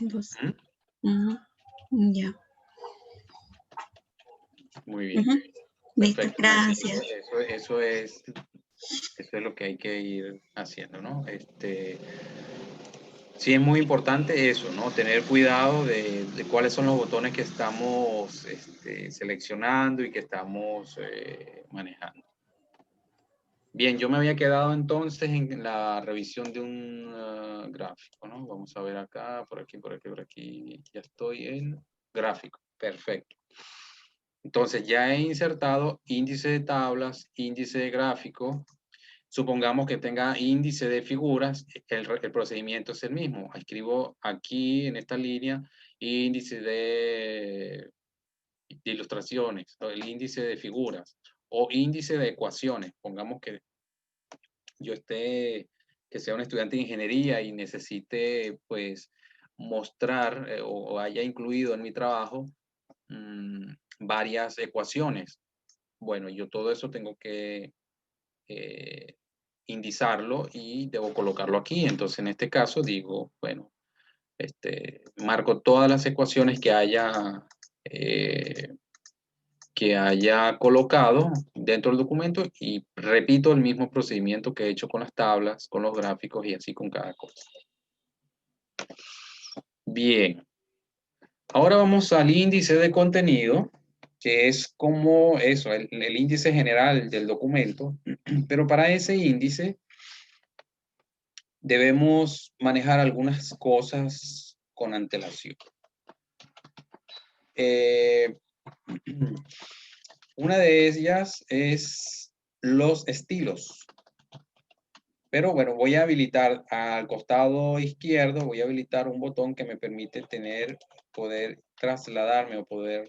Speaker 2: Dos.
Speaker 1: ¿Mm?
Speaker 2: Ujú. Ya.
Speaker 1: Muy bien,
Speaker 2: Ujú. Listo,
Speaker 1: perfecto. Sí,
Speaker 2: gracias.
Speaker 1: eso es lo que hay que ir haciendo, ¿no? Sí es muy importante eso, ¿no? Tener cuidado de cuáles son los botones que estamos seleccionando y que estamos manejando. Bien, yo me había quedado entonces en la revisión de un gráfico, ¿no? Vamos a ver acá, por aquí. Ya estoy en gráfico. Perfecto. Entonces ya he insertado índice de tablas, índice de gráfico. Supongamos que tenga índice de figuras, el procedimiento es el mismo. Escribo aquí en esta línea índice de ilustraciones, o el índice de figuras o índice de ecuaciones. Pongamos que yo que sea un estudiante de ingeniería y necesite pues mostrar o haya incluido en mi trabajo varias ecuaciones. Bueno, yo todo eso tengo que indizarlo y debo colocarlo aquí. Entonces, en este caso digo, bueno, marco todas las ecuaciones que haya colocado dentro del documento y repito el mismo procedimiento que he hecho con las tablas, con los gráficos y así con cada cosa. Bien. Ahora vamos al índice de contenido, que es como eso, el índice general del documento, pero para ese índice debemos manejar algunas cosas con antelación. Una de ellas es los estilos. Pero bueno, voy a habilitar al costado izquierdo, voy a habilitar un botón que me permite poder trasladarme o poder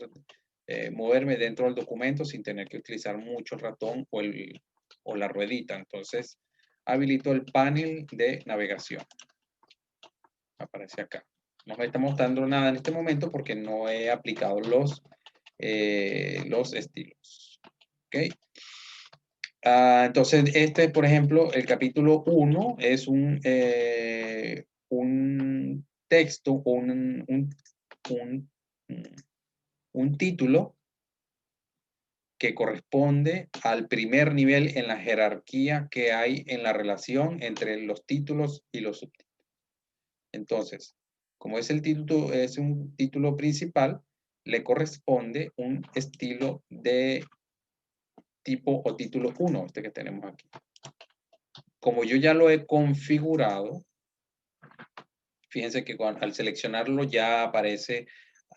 Speaker 1: moverme dentro del documento sin tener que utilizar mucho el ratón o la ruedita. Entonces, habilito el panel de navegación. Aparece acá. No me está mostrando nada en este momento porque no he aplicado los estilos. ¿Ok? Entonces, este, por ejemplo, el capítulo 1 es un texto, un título que corresponde al primer nivel en la jerarquía que hay en la relación entre los títulos y los subtítulos. Entonces, como es es un título principal, le corresponde un estilo de tipo o título 1, este que tenemos aquí. Como yo ya lo he configurado, fíjense que al seleccionarlo ya aparece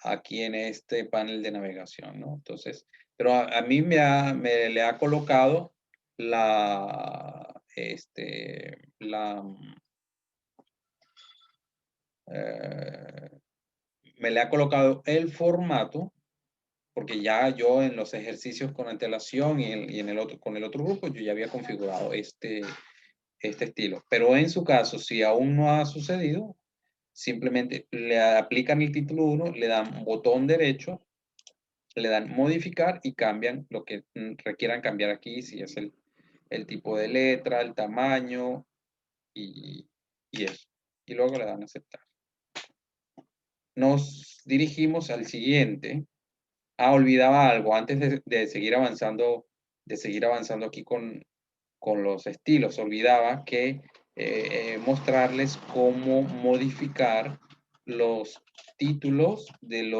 Speaker 1: aquí en este panel de navegación, ¿no? Entonces, pero a mí le ha colocado eh, me le ha colocado el formato, porque ya yo en los ejercicios con antelación y en el otro, con el otro grupo, yo ya había configurado este estilo. Pero en su caso, si aún no ha sucedido, simplemente le aplican el título 1, le dan botón derecho, le dan modificar y cambian lo que requieran cambiar aquí, si es el tipo de letra, el tamaño y eso. Y luego le dan aceptar. Nos dirigimos al siguiente. Olvidaba algo antes de seguir avanzando aquí con los estilos. Olvidaba que mostrarles cómo modificar los títulos de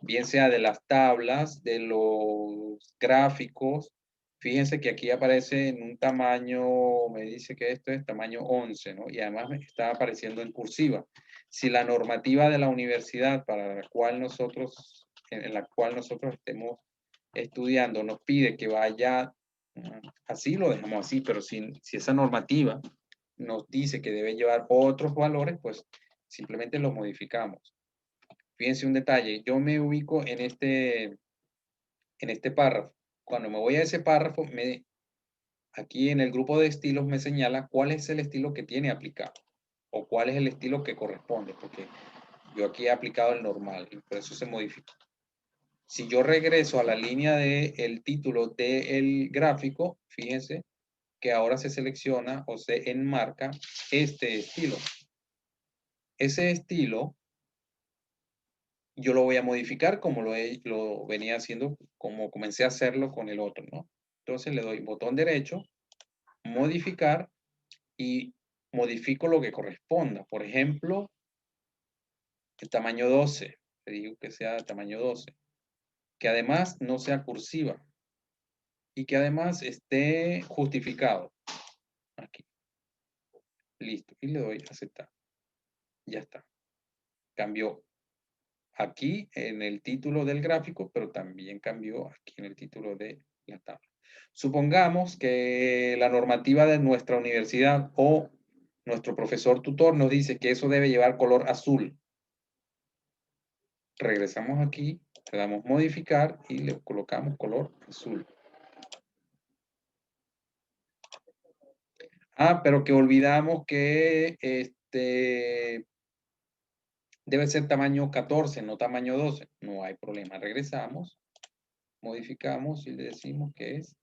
Speaker 1: bien sea de las tablas, de los gráficos. Fíjense que aquí aparece en un tamaño, me dice que esto es tamaño 11, ¿no? Y además me está apareciendo en cursiva. Si la normativa de la universidad para la cual en la cual nosotros estemos estudiando nos pide que vaya así, lo dejamos así, pero si esa normativa nos dice que debe llevar otros valores, pues simplemente los modificamos. Fíjense un detalle, yo me ubico en este párrafo. Cuando me voy a ese párrafo, aquí en el grupo de estilos me señala cuál es el estilo que tiene aplicado o cuál es el estilo que corresponde, porque yo aquí he aplicado el normal y por eso se modificó. Si yo regreso a la línea del título del gráfico, fíjense que ahora se selecciona o se enmarca este estilo. Ese estilo yo lo voy a modificar como lo venía haciendo, como comencé a hacerlo con el otro, ¿no? Entonces le doy botón derecho, modificar y modifico lo que corresponda. Por ejemplo, el tamaño 12. Le digo que sea tamaño 12. Que además no sea cursiva. Y que además esté justificado. Aquí. Listo. Y le doy a aceptar. Ya está. Cambió aquí en el título del gráfico, pero también cambió aquí en el título de la tabla. Supongamos que la normativa de nuestra universidad o nuestro profesor tutor nos dice que eso debe llevar color azul. Regresamos aquí, le damos modificar y le colocamos color azul. Pero que olvidamos que debe ser tamaño 14, no tamaño 12. No hay problema. Regresamos, modificamos y le decimos que es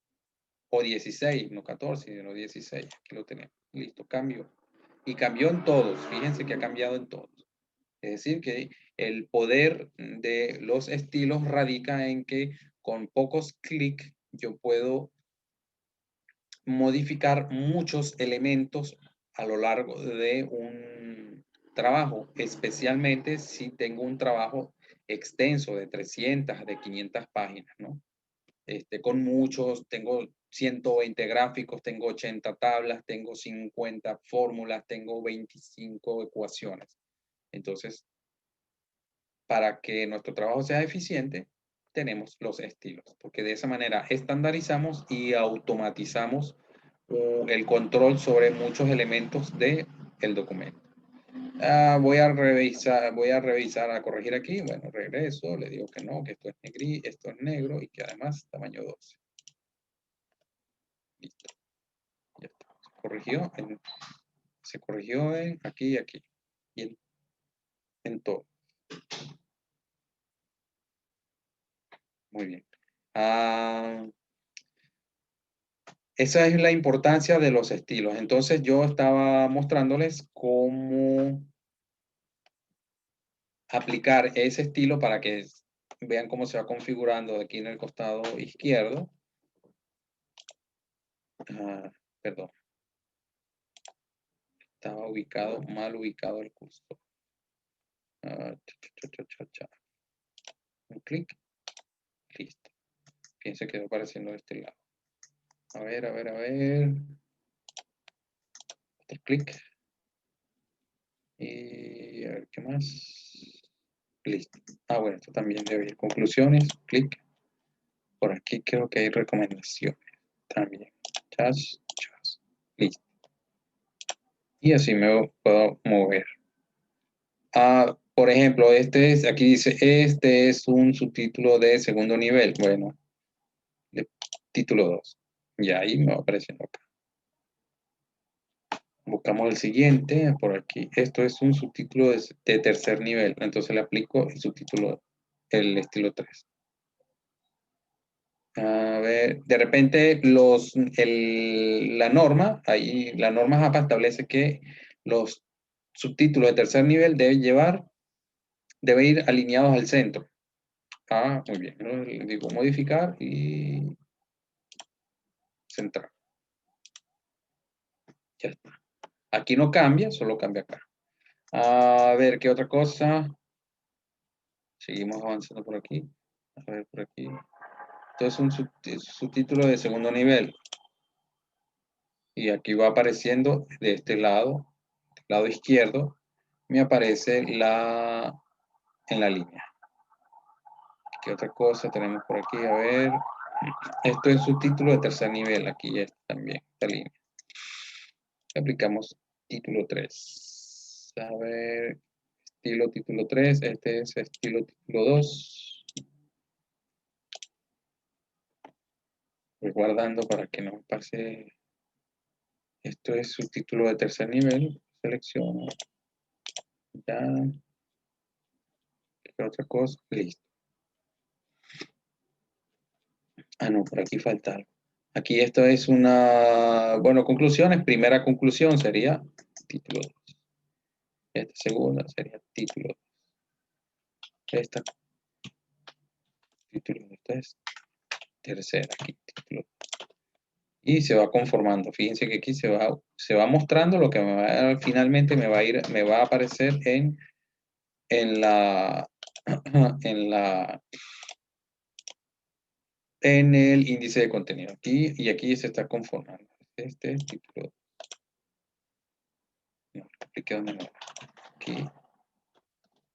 Speaker 1: o 16, no 14, sino 16. Aquí lo tenemos. Listo, cambio. Y cambió en todos. Fíjense que ha cambiado en todos. Es decir, que el poder de los estilos radica en que con pocos clics yo puedo modificar muchos elementos a lo largo de un trabajo, especialmente si tengo un trabajo extenso de 300, de 500 páginas, ¿no? Con muchos, tengo 120 gráficos, tengo 80 tablas, tengo 50 fórmulas, tengo 25 ecuaciones. Entonces, para que nuestro trabajo sea eficiente, tenemos los estilos, porque de esa manera estandarizamos y automatizamos el control sobre muchos elementos del documento. Voy a revisar, a corregir aquí. Bueno, regreso, le digo que no, que esto es negro y que además tamaño 12. Listo. Ya está. Se corrigió en aquí y aquí. Y en todo. Muy bien. Esa es la importancia de los estilos. Entonces yo estaba mostrándoles cómo aplicar ese estilo para que vean cómo se va configurando aquí en el costado izquierdo. Perdón. Estaba mal ubicado el cursor. Un clic. Listo. Fíjense que va apareciendo de este lado. A ver. Otro clic. Y a ver qué más. Listo. Bueno, esto también debe ir. Conclusiones. Clic. Por aquí creo que hay recomendaciones. También. Chas. Listo. Y así me puedo mover. Por ejemplo, aquí dice, este es un subtítulo de segundo nivel. Bueno, de título 2. Y ahí me va apareciendo acá. Buscamos el siguiente, por aquí. Esto es un subtítulo de tercer nivel. Entonces le aplico el subtítulo, el estilo 3. A ver, de repente la norma JAPA establece que los subtítulos de tercer nivel deben ir alineados al centro. Muy bien. Le digo modificar y centrar. Ya está. Aquí no cambia, solo cambia acá. A ver, ¿qué otra cosa? Seguimos avanzando por aquí. A ver, por aquí. Entonces, un subtítulo de segundo nivel. Y aquí va apareciendo de este lado izquierdo, me aparece en la línea. ¿Qué otra cosa tenemos por aquí? A ver. Esto es subtítulo de tercer nivel. Aquí ya está también esta línea. Aplicamos título 3. A ver. Título 3. Este es título 2. Voy guardando para que no pase. Esto es subtítulo de tercer nivel. Selecciono. Ya. ¿Qué otra cosa? Listo. No, por aquí falta algo. Aquí esto es bueno, conclusiones. Primera conclusión sería título 2. Esta segunda sería título 2. Esta título 2. Esta es tercera, aquí título 2. Y se va conformando. Fíjense que aquí se va mostrando lo que finalmente me va a aparecer en el índice de contenido. Aquí y aquí se está conformando. Este es título 2. No, apliqué donde no. Aquí.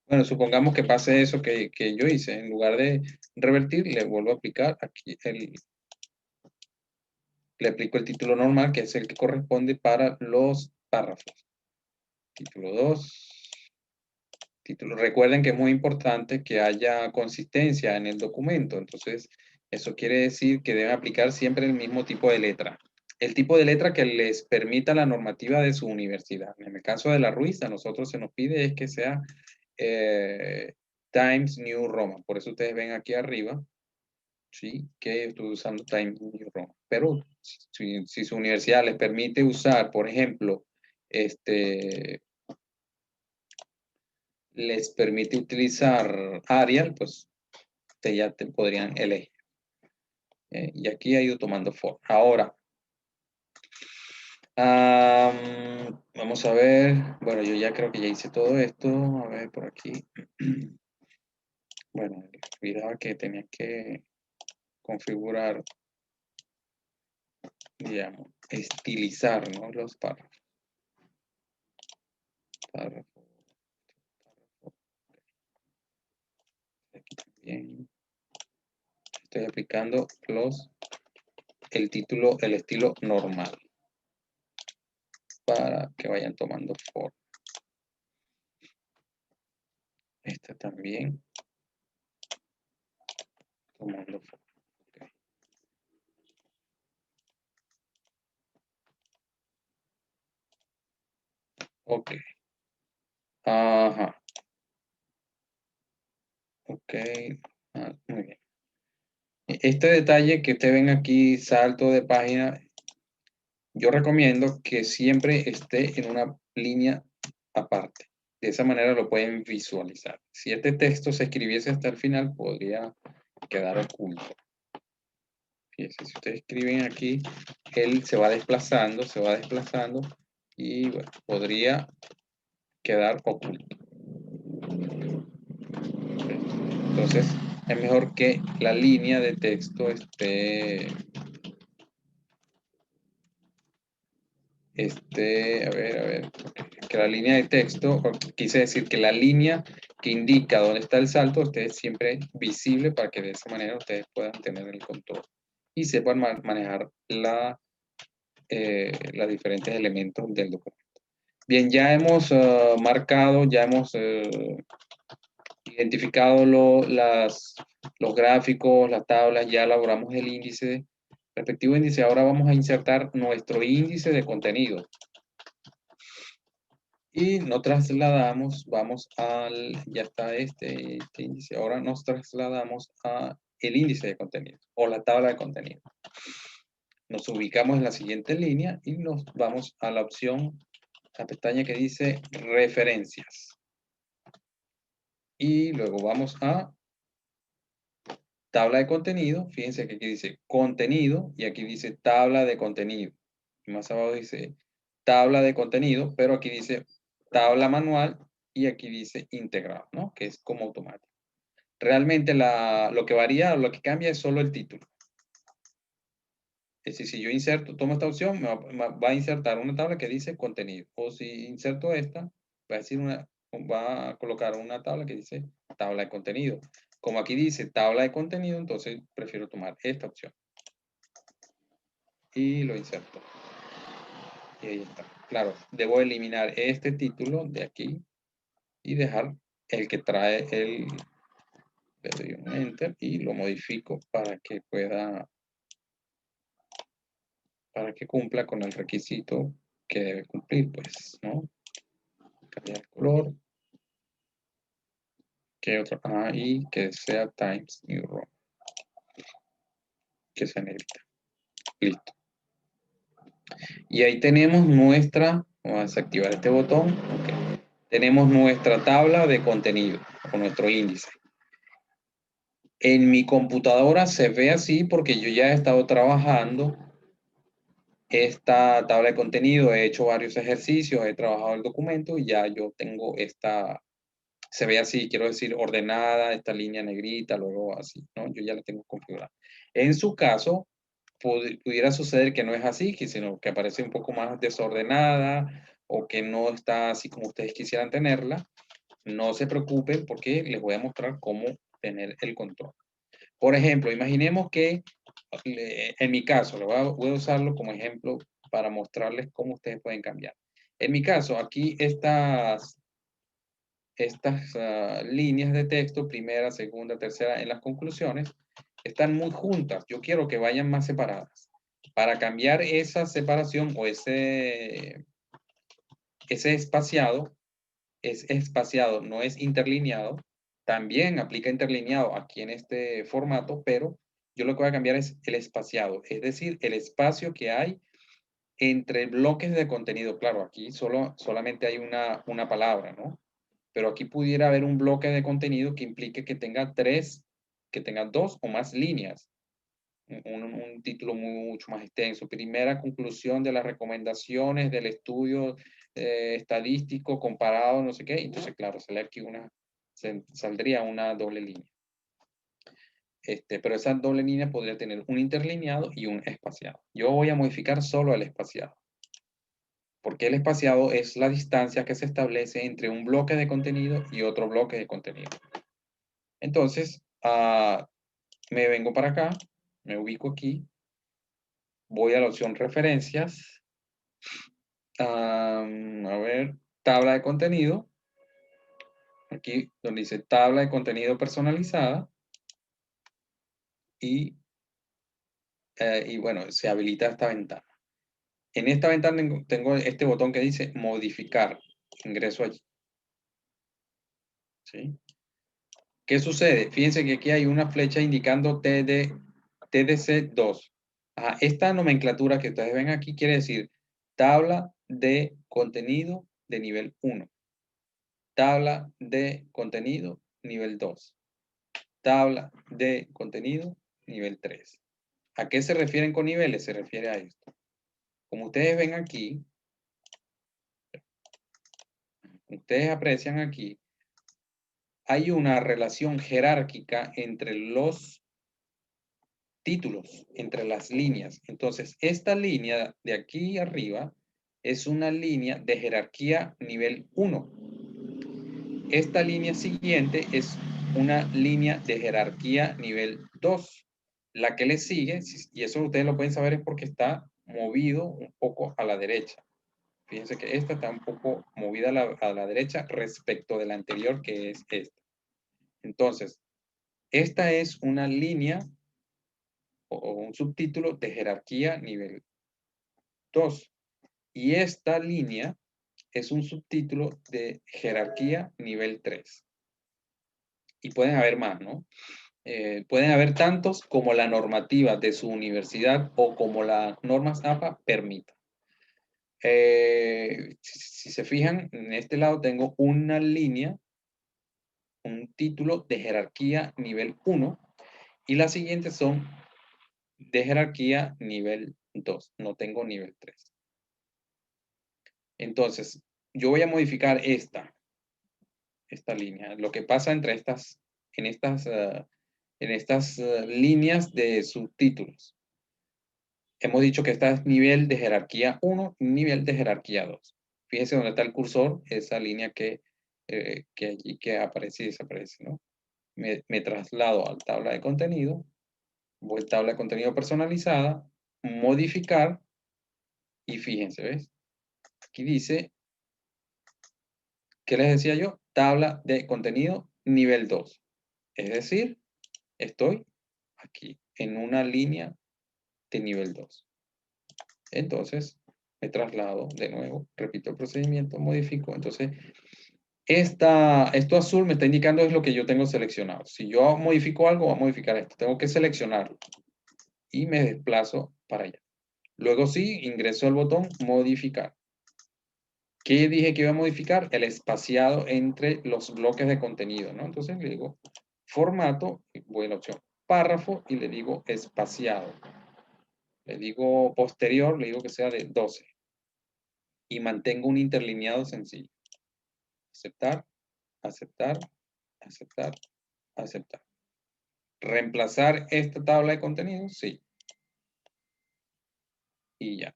Speaker 1: Bueno, supongamos que pase eso que yo hice. En lugar de revertir, le vuelvo a aplicar aquí le aplico el título normal, que es el que corresponde para los párrafos. Título 2. Recuerden que es muy importante que haya consistencia en el documento. Entonces, eso quiere decir que deben aplicar siempre el mismo tipo de letra. El tipo de letra que les permita la normativa de su universidad. En el caso de la Ruiz, a nosotros se nos pide es que sea Times New Roman. Por eso ustedes ven aquí arriba, ¿sí? Que estoy usando Times New Roman. Pero si su universidad les permite usar, por ejemplo, les permite utilizar Arial, pues ya te podrían elegir. Y aquí ha ido tomando forma. Ahora, vamos a ver. Bueno, yo ya creo que ya hice todo esto. A ver, por aquí. Bueno, olvidaba que tenía que configurar, digamos, estilizar, ¿no? Los párrafos. Párrafo, párrafo. Aquí también estoy aplicando el título, el estilo normal para que vayan tomando forma. Esta también tomando forma. Ok. Ajá. Ok. Muy bien. Este detalle que ustedes ven aquí, salto de página, yo recomiendo que siempre esté en una línea aparte. De esa manera lo pueden visualizar. Si este texto se escribiese hasta el final, podría quedar oculto. Fíjense, si ustedes escriben aquí, él se va desplazando y bueno, podría quedar oculto. Entonces, es mejor que la línea de texto esté, a ver, que la línea de texto, quise decir que la línea que indica dónde está el salto esté siempre visible para que de esa manera ustedes puedan tener el control y sepan manejar los diferentes elementos del documento. Bien, ya hemos marcado, ya hemos identificado los gráficos, las tablas, ya elaboramos el índice, respectivo índice. Ahora vamos a insertar nuestro índice de contenido. Y nos trasladamos, ya está este índice. Ahora nos trasladamos a el índice de contenido o la tabla de contenido. Nos ubicamos en la siguiente línea y nos vamos a la opción, la pestaña que dice referencias. Y luego vamos a tabla de contenido. Fíjense que aquí dice contenido y aquí dice tabla de contenido. Y más abajo dice tabla de contenido, pero aquí dice tabla manual y aquí dice integrado, ¿no? Que es como automático. Realmente lo que varía, lo que cambia es solo el título. Es decir, si yo inserto, tomo esta opción, va a insertar una tabla que dice contenido. O si inserto esta, va a colocar una tabla que dice tabla de contenido. Como aquí dice tabla de contenido, entonces prefiero tomar esta opción. Y lo inserto. Y ahí está. Claro, debo eliminar este título de aquí y dejar el que trae el... Le doy un enter y lo modifico para que cumpla con el requisito que debe cumplir, pues, ¿no? Cambiar el color. Que otro, y que sea Times New Roman. Que sea negrita. Listo. Y ahí tenemos vamos a desactivar este botón. Okay. Tenemos nuestra tabla de contenido o nuestro índice. En mi computadora se ve así porque yo ya he estado trabajando esta tabla de contenido, he hecho varios ejercicios, he trabajado el documento y ya yo tengo se ve así, quiero decir, ordenada, esta línea negrita, luego así, ¿no? Yo ya la tengo configurada. En su caso, pudiera suceder que no es así, sino que aparece un poco más desordenada o que no está así como ustedes quisieran tenerla. No se preocupen porque les voy a mostrar cómo tener el control. Por ejemplo, imaginemos que, en mi caso, voy a usarlo como ejemplo para mostrarles cómo ustedes pueden cambiar. En mi caso, aquí estas líneas de texto, primera, segunda, tercera, en las conclusiones, están muy juntas. Yo quiero que vayan más separadas. Para cambiar esa separación o ese espaciado, es espaciado, no es interlineado. También aplica interlineado aquí en este formato, pero yo lo que voy a cambiar es el espaciado, es decir, el espacio que hay entre bloques de contenido. Claro, aquí solamente hay una palabra, ¿no? Pero aquí pudiera haber un bloque de contenido que implique que tenga dos o más líneas. Un título mucho más extenso. Primera conclusión de las recomendaciones del estudio estadístico comparado, no sé qué. Entonces, claro, saldría una doble línea. pero esa doble línea podría tener un interlineado y un espaciado. Yo voy a modificar solo el espaciado, porque el espaciado es la distancia que se establece entre un bloque de contenido y otro bloque de contenido. Entonces, me vengo para acá, me ubico aquí, voy a la opción referencias, a ver, tabla de contenido, aquí donde dice tabla de contenido personalizada, y bueno, se habilita esta ventana. En esta ventana tengo este botón que dice modificar, ingreso allí. ¿Sí? ¿Qué sucede? Fíjense que aquí hay una flecha indicando TDC2. Esta nomenclatura que ustedes ven aquí quiere decir tabla de contenido de nivel 1. Tabla de contenido nivel 2. Tabla de contenido nivel 3. ¿A qué se refieren con niveles? Se refiere a esto. Como ustedes ven aquí, ustedes aprecian aquí, hay una relación jerárquica entre los títulos, entre las líneas. Entonces, esta línea de aquí arriba es una línea de jerarquía nivel 1. Esta línea siguiente es una línea de jerarquía nivel 2. La que le sigue, y eso ustedes lo pueden saber, es porque está movido un poco a la derecha. Fíjense que esta está un poco movida a la derecha respecto de la anterior, que es esta. Entonces, esta es una línea o un subtítulo de jerarquía nivel 2. Y esta línea es un subtítulo de jerarquía nivel 3. Y pueden haber más, ¿no? Pueden haber tantos como la normativa de su universidad o como las normas APA permitan. Si se fijan, en este lado tengo una línea, un título de jerarquía nivel 1 y las siguientes son de jerarquía nivel 2. No tengo nivel 3. Entonces, yo voy a modificar esta línea. Lo que pasa entre en estas líneas de subtítulos. Hemos dicho que esta es nivel de jerarquía 1 y nivel de jerarquía 2. Fíjense dónde está el cursor, esa línea que allí que aparece y desaparece, ¿no? Me traslado a la tabla de contenido, voy a tabla de contenido personalizada, modificar, y fíjense, ¿ves? Aquí dice, ¿qué les decía yo? Tabla de contenido nivel 2. Es decir, estoy aquí en una línea de nivel 2. Entonces, me traslado de nuevo, repito el procedimiento, modifico. Entonces, esto azul me está indicando es lo que yo tengo seleccionado. Si yo modifico algo, voy a modificar esto. Tengo que seleccionarlo y me desplazo para allá. Luego sí, ingreso al botón modificar. ¿Qué dije que iba a modificar? El espaciado entre los bloques de contenido, ¿no? Entonces le digo formato, voy a la opción párrafo y le digo espaciado. Le digo posterior, le digo que sea de 12. Y mantengo un interlineado sencillo. Aceptar, aceptar, aceptar, aceptar. ¿Reemplazar esta tabla de contenido? Sí. Y ya.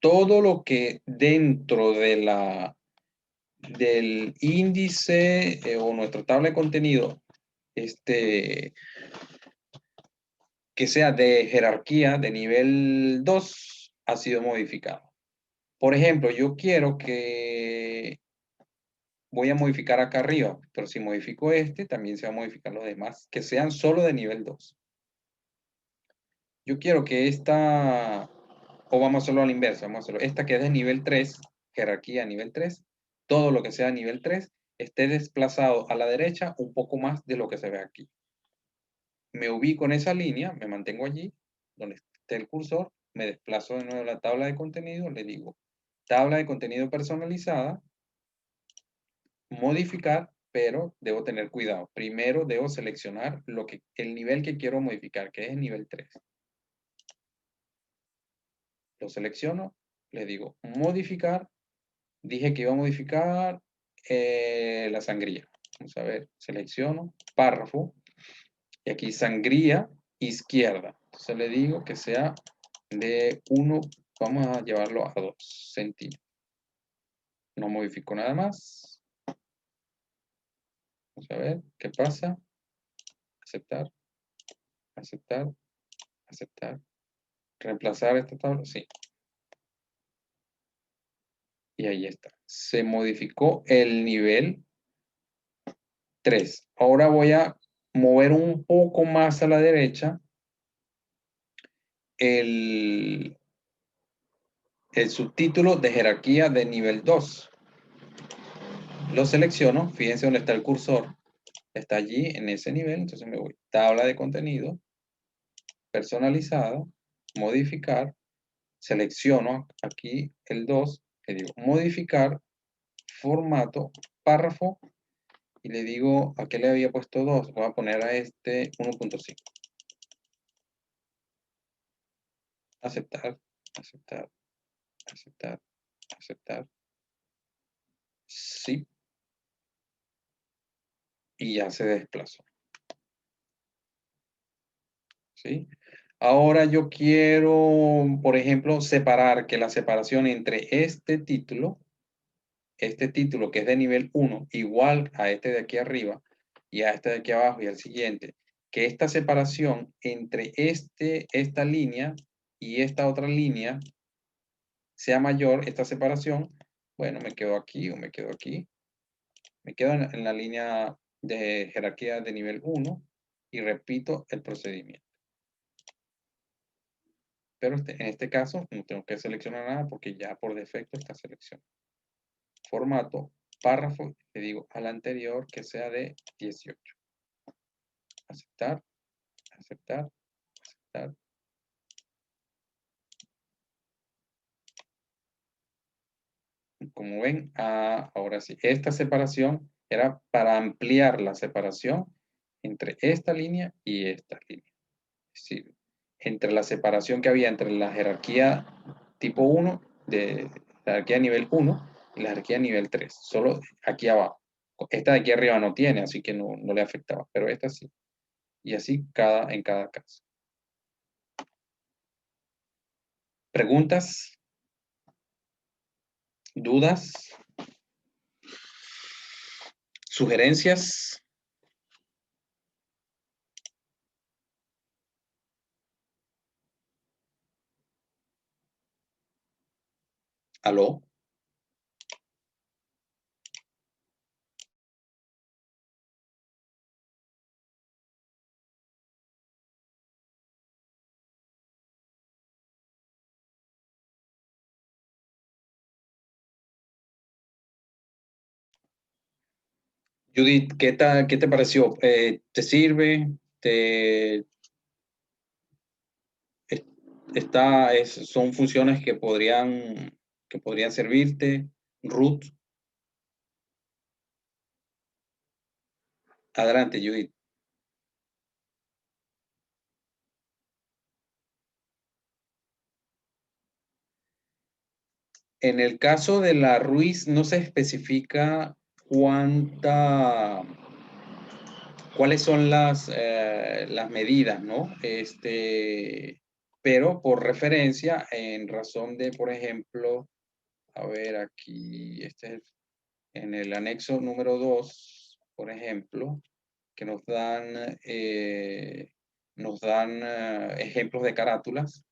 Speaker 1: Todo lo que dentro del índice o nuestra tabla de contenido que sea de jerarquía de nivel 2 ha sido modificado. Por ejemplo, yo quiero que voy a modificar acá arriba, pero si modifico también se va a modificar los demás, que sean solo de nivel 2. Yo quiero que o vamos a hacerlo a la inversa, vamos a hacerlo, esta que es de nivel 3, jerarquía nivel 3, todo lo que sea nivel 3, esté desplazado a la derecha un poco más de lo que se ve aquí. Me ubico en esa línea, me mantengo allí, donde esté el cursor, me desplazo de nuevo a la tabla de contenido, le digo tabla de contenido personalizada, modificar, pero debo tener cuidado. Primero debo seleccionar el nivel que quiero modificar, que es el nivel 3. Lo selecciono, le digo modificar, dije que iba a modificar la sangría. Vamos a ver, selecciono, párrafo, Y aquí sangría izquierda. Entonces le digo que sea de 1, vamos a llevarlo a 2 centímetros. No modifico nada más. Vamos a ver qué pasa. Aceptar, aceptar, aceptar. Reemplazar esta tabla, sí. Y ahí está. Se modificó el nivel 3. Ahora voy a mover un poco más a la derecha el subtítulo de jerarquía de nivel 2. Lo selecciono, fíjense dónde está el cursor, está allí en ese nivel, entonces me voy, tabla de contenido, personalizado, modificar, selecciono aquí el 2, le digo modificar, formato, párrafo, y le digo, ¿a qué le había puesto 2? Voy a poner a este 1.5. Aceptar, aceptar, aceptar, aceptar. Sí. Y ya se desplazó. ¿Sí? Ahora yo quiero, por ejemplo, separar, que la separación entre este título que es de nivel 1, igual a este de aquí arriba, y a este de aquí abajo y al siguiente, que esta separación entre esta línea y esta otra línea sea mayor, esta separación, bueno, me quedo aquí o me quedo aquí. Me quedo en la línea de jerarquía de nivel 1 y repito el procedimiento. Pero en este caso no tengo que seleccionar nada porque ya por defecto está seleccionado. Formato, párrafo, le digo al anterior que sea de 18. Aceptar, aceptar, aceptar. Como ven, ahora sí, esta separación era para ampliar la separación entre esta línea y esta línea. Es decir, entre la separación que había entre la jerarquía tipo 1, de la jerarquía nivel 1 y la jerarquía nivel 3, solo aquí abajo. Esta de aquí arriba no tiene, así que no le afectaba, pero esta sí. Y así en cada caso. ¿Preguntas? ¿Dudas? ¿Sugerencias? ¿Aló? Judith, ¿qué te pareció? ¿Te sirve? ¿Te, son funciones que podrían servirte? Ruth, adelante, Judith. En el caso de la Ruiz no se especifica cuáles son las medidas, ¿no? Pero por referencia, en razón de, por ejemplo, a ver aquí, en el anexo número 2, por ejemplo, que nos dan ejemplos de carátulas,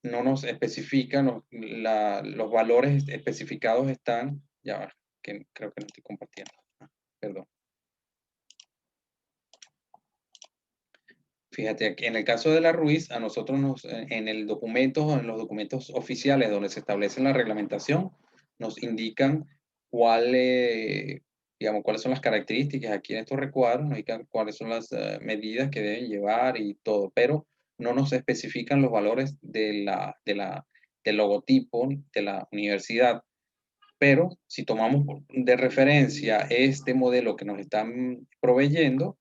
Speaker 1: no nos especifican, los valores especificados están, ya, que creo que no estoy compartiendo, perdón. Fíjate, aquí en el caso de la Ruiz, a nosotros en el documento, en los documentos oficiales donde se establece la reglamentación, nos indican cuáles son las características aquí en estos recuadros, nos indican cuáles son las medidas que deben llevar y todo, pero no nos especifican los valores del logotipo de la universidad. Pero si tomamos de referencia este modelo que nos están proveyendo,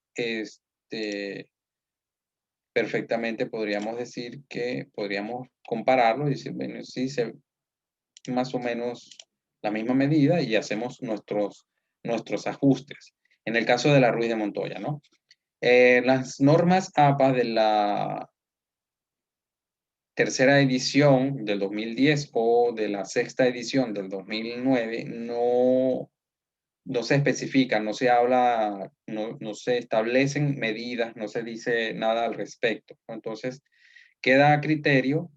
Speaker 1: perfectamente podríamos decir que podríamos compararlo y decir, bueno, sí, más o menos la misma medida y hacemos nuestros ajustes. En el caso de la Ruiz de Montoya, ¿no? Las normas APA de la tercera edición del 2010 o de la sexta edición del 2009 no se especifican, no se habla, no se establecen medidas, no se dice nada al respecto. Entonces, queda a criterio,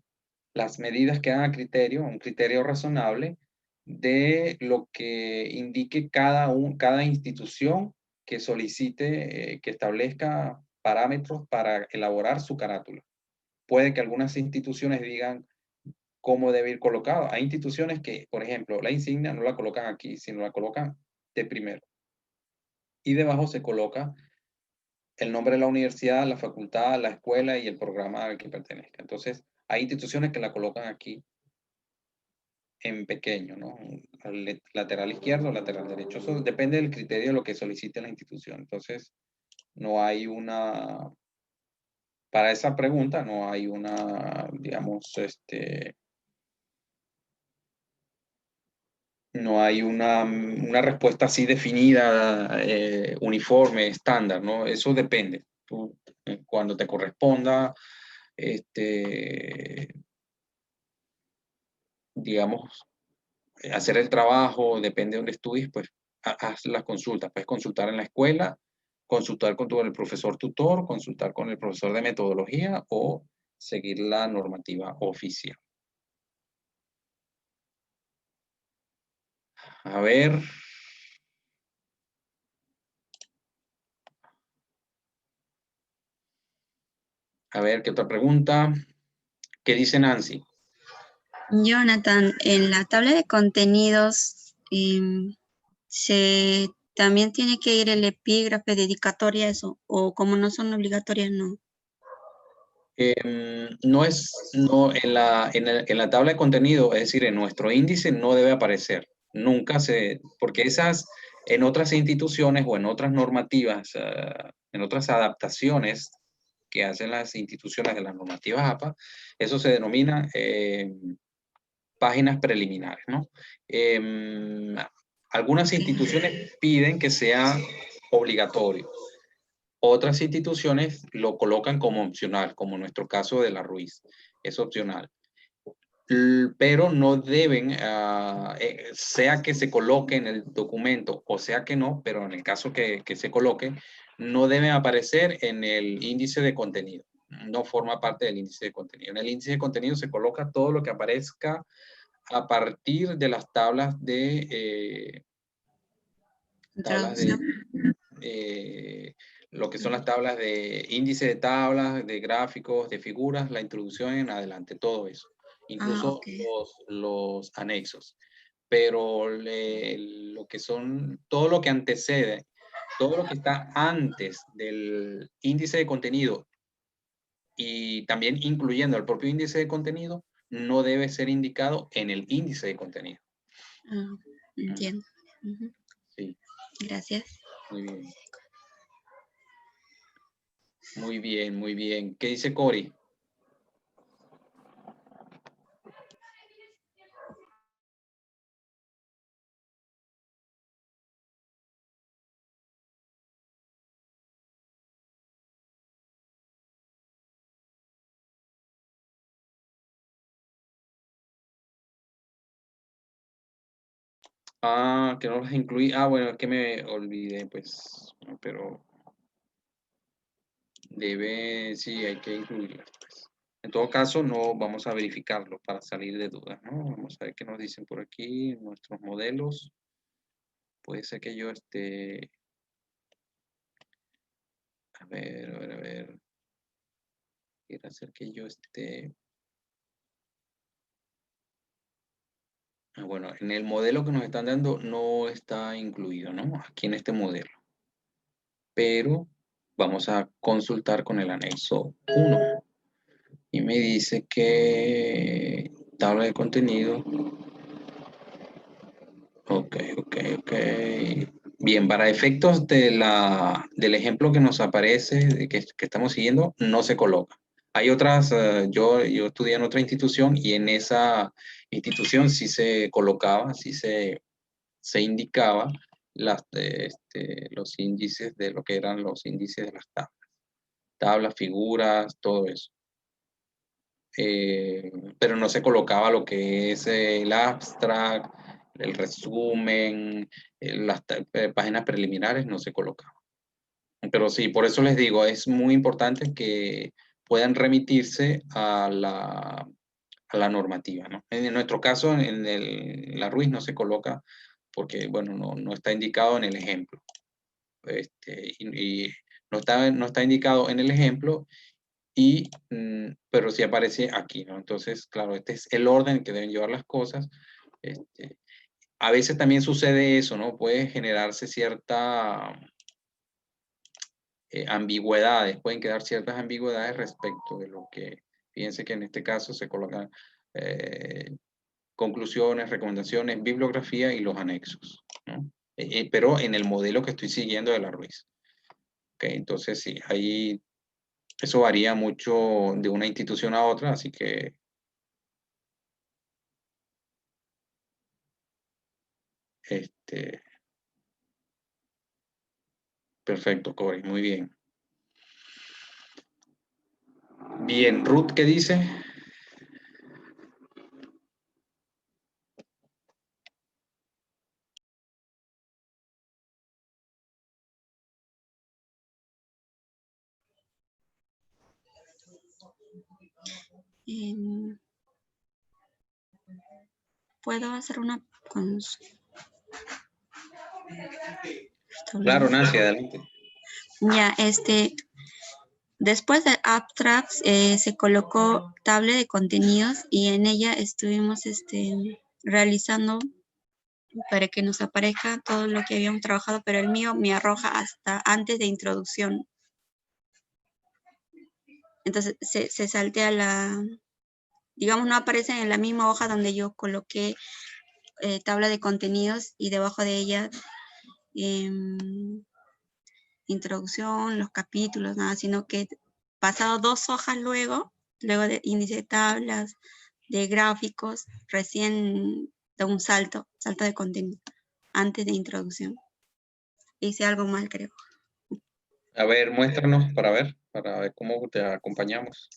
Speaker 1: las medidas quedan a criterio, un criterio razonable de lo que indique cada institución que solicite, que establezca parámetros para elaborar su carátula. Puede que algunas instituciones digan cómo debe ir colocado. Hay instituciones que, por ejemplo, la insignia no la colocan aquí, sino la colocan de primero. Y debajo se coloca el nombre de la universidad, la facultad, la escuela y el programa al que pertenezca. Entonces, hay instituciones que la colocan aquí en pequeño, ¿no? Al lateral izquierdo, lateral derecho. Eso depende del criterio de lo que solicite la institución. Entonces, no hay para esa pregunta, no hay digamos, no hay una respuesta así definida, uniforme, estándar, ¿no? Eso depende. Tú, cuando te corresponda, digamos, hacer el trabajo, depende de donde estudies, pues haz las consultas. Puedes consultar en la escuela, consultar con el profesor tutor, consultar con el profesor de metodología o seguir la normativa oficial. A ver. A ver, ¿qué otra pregunta? ¿Qué dice Nancy?
Speaker 2: Jonathan, en la tabla de contenidos también tiene que ir el epígrafe, dedicatoria, eso, o como no son obligatorias, no.
Speaker 1: No, en la tabla de contenido, es decir, en nuestro índice no debe aparecer. Nunca porque en otras instituciones o en otras normativas, en otras adaptaciones que hacen las instituciones de las normativas APA, eso se denomina páginas preliminares, ¿no? Algunas instituciones piden que sea obligatorio. Otras instituciones lo colocan como opcional, como en nuestro caso de la Ruiz, es opcional. Pero no deben, sea que se coloque en el documento o sea que no, pero en el caso que se coloque, no deben aparecer en el índice de contenido. No forma parte del índice de contenido. En el índice de contenido se coloca todo lo que aparezca a partir de las tablas de lo que son las tablas de índice de tablas, de gráficos, de figuras, la introducción en adelante, todo eso, incluso
Speaker 2: Okay.
Speaker 1: los anexos. Pero lo que son, todo lo que antecede, todo lo que está antes del índice de contenido y también incluyendo el propio índice de contenido, no debe ser indicado en el índice de contenido.
Speaker 2: Entiendo.
Speaker 1: Sí.
Speaker 2: Gracias.
Speaker 1: Muy bien. Muy bien, muy bien. ¿Qué dice Cori? Ah, que no las incluí. Ah, bueno, es que me olvidé, pues, pero sí, hay que incluirlas, pues. En todo caso, no vamos a verificarlo para salir de dudas, ¿no? Vamos a ver qué nos dicen por aquí, nuestros modelos. Puede ser que yo a ver, a ver, a ver. Quiero hacer que yo bueno, en el modelo que nos están dando no está incluido, ¿no? Aquí en este modelo. Pero vamos a consultar con el anexo 1. Y me dice que tabla de contenido. Ok. Bien, para efectos del ejemplo que nos aparece, que estamos siguiendo, no se coloca. Hay otras, yo estudié en otra institución y en esa institución sí se colocaba, sí se indicaba los índices de lo que eran los índices de las tablas. Tablas, figuras, todo eso. Pero no se colocaba lo que es el abstract, el resumen, las páginas preliminares, no se colocaba. Pero sí, por eso les digo, es muy importante que puedan remitirse a la normativa, ¿no? En nuestro caso, la RUIS no se coloca porque, bueno, no está indicado en el ejemplo. Y no está indicado en el ejemplo, pero sí aparece aquí, ¿no? Entonces, claro, este es el orden que deben llevar las cosas. A veces también sucede eso, ¿no? Puede generarse cierta ambigüedades, pueden quedar ciertas ambigüedades respecto de lo que, fíjense que en este caso se colocan conclusiones, recomendaciones, bibliografía y los anexos, ¿no? Pero en el modelo que estoy siguiendo de la RUIS. Okay, entonces sí, ahí eso varía mucho de una institución a otra, así que perfecto, Corey, muy bien. Bien, Ruth, ¿qué dice?
Speaker 2: ¿Puedo hacer una consulta?
Speaker 1: Claro, Nancy, adelante.
Speaker 2: Ya, después de abstracts se colocó tabla de contenidos y en ella estuvimos realizando para que nos aparezca todo lo que habíamos trabajado, pero el mío me arroja hasta antes de introducción. Entonces se saltea digamos, no aparecen en la misma hoja donde yo coloqué tabla de contenidos y debajo de ella introducción, los capítulos, nada, sino que pasado 2 hojas luego de índice de tablas, de gráficos, recién da un salto de contenido, antes de introducción. Hice algo mal, creo.
Speaker 1: A ver, muéstranos para ver cómo te acompañamos.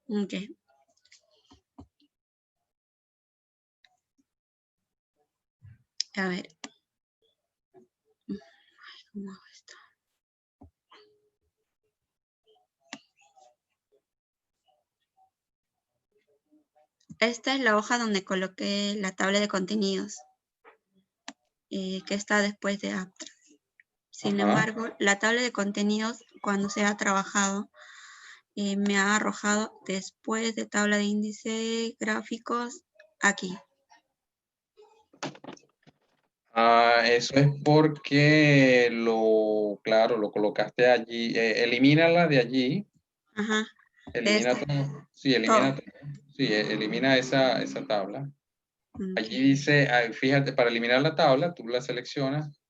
Speaker 2: Ok. A ver. ¿Cómo hago esto? Esta es la hoja donde coloqué la tabla de contenidos, que está después de abstract. Sin embargo, la tabla de contenidos, cuando se ha trabajado, me ha arrojado después de tabla de índice gráficos aquí.
Speaker 1: Eso es porque claro, lo colocaste allí. Elimínala de allí.
Speaker 2: Ajá.
Speaker 1: Elimina todo. Sí, elimina todo. Sí, elimina esa tabla.
Speaker 2: Okay.
Speaker 1: Allí dice, fíjate, para eliminar la tabla, tú la seleccionas.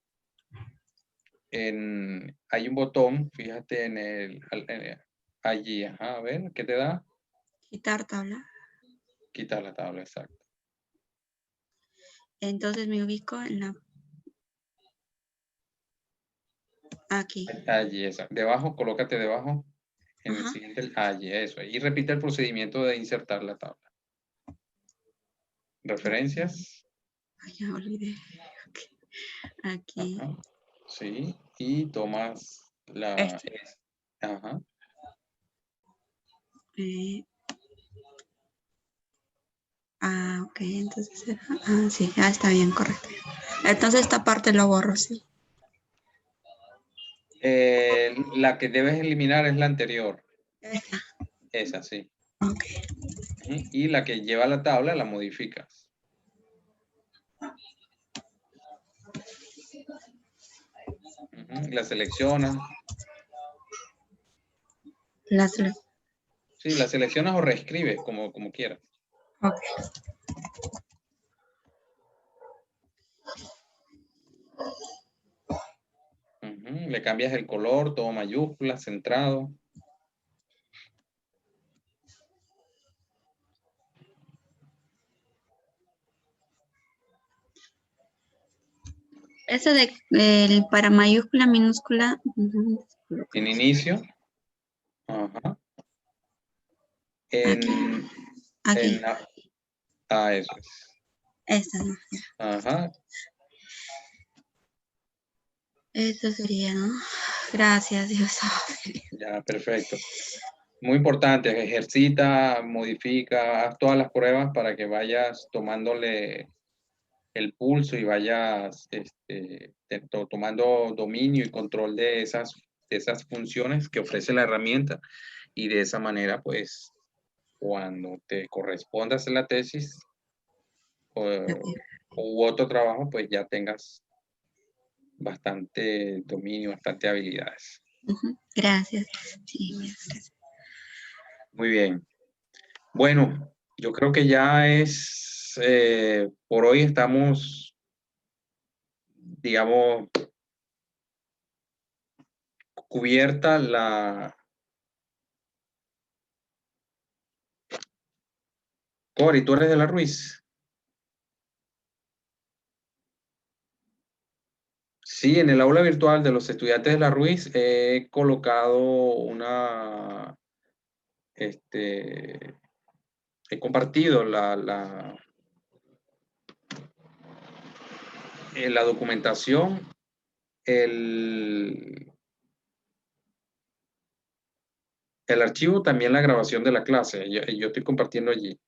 Speaker 1: Hay un botón, fíjate allí, ajá, a ver, ¿qué te da?
Speaker 2: Quitar tabla.
Speaker 1: Quitar la tabla, exacto.
Speaker 2: Entonces me ubico en aquí.
Speaker 1: Allí, exacto. Debajo, colócate debajo. En el siguiente, allí, eso. Y repite el procedimiento de insertar la tabla. Referencias.
Speaker 2: Ay, ya olvidé. Okay. Aquí.
Speaker 1: Ajá. Sí, y tomas la... Ajá.
Speaker 2: Ok, entonces, sí, ya está bien, correcto. Entonces esta parte lo borro, sí.
Speaker 1: La que debes eliminar es la anterior.
Speaker 2: Esta.
Speaker 1: Esa, sí.
Speaker 2: Ok.
Speaker 1: Y la que lleva la tabla la modificas. La seleccionas. Sí, la seleccionas o reescribes, como quieras.
Speaker 2: Ok.
Speaker 1: Le cambias el color, todo mayúscula, centrado.
Speaker 2: Eso de el para mayúscula, minúscula.
Speaker 1: En inicio. Ajá.
Speaker 2: Aquí,
Speaker 1: En,
Speaker 2: aquí.
Speaker 1: eso es.
Speaker 2: Esta, ¿no?
Speaker 1: Ajá.
Speaker 2: Eso sería, ¿no? Gracias, Dios.
Speaker 1: Ya, perfecto. Muy importante, ejercita, modifica, haz todas las pruebas para que vayas tomándole el pulso y vayas tomando dominio y control de esas funciones que ofrece la herramienta, y de esa manera, pues, cuando te corresponda hacer la tesis u otro trabajo, pues ya tengas bastante dominio, bastante habilidades.
Speaker 2: Gracias. Sí, gracias.
Speaker 1: Muy bien. Bueno, yo creo que ya por hoy estamos, digamos, cubierta Cori, ¿tú eres de la Ruiz? Sí, en el aula virtual de los estudiantes de la Ruiz he colocado he compartido la documentación, el archivo, también la grabación de la clase. Yo estoy compartiendo allí.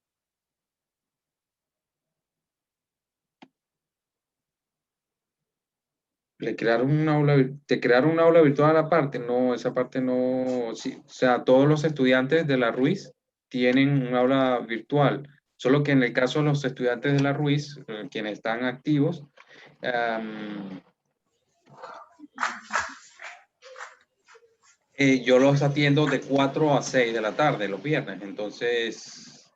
Speaker 1: ¿Te crearon un aula virtual aparte? No, esa parte no. Sí, o sea, todos los estudiantes de la Ruiz tienen un aula virtual, solo que en el caso de los estudiantes de la Ruiz, quienes están activos, yo los atiendo de 4 a 6 de la tarde los viernes. Entonces,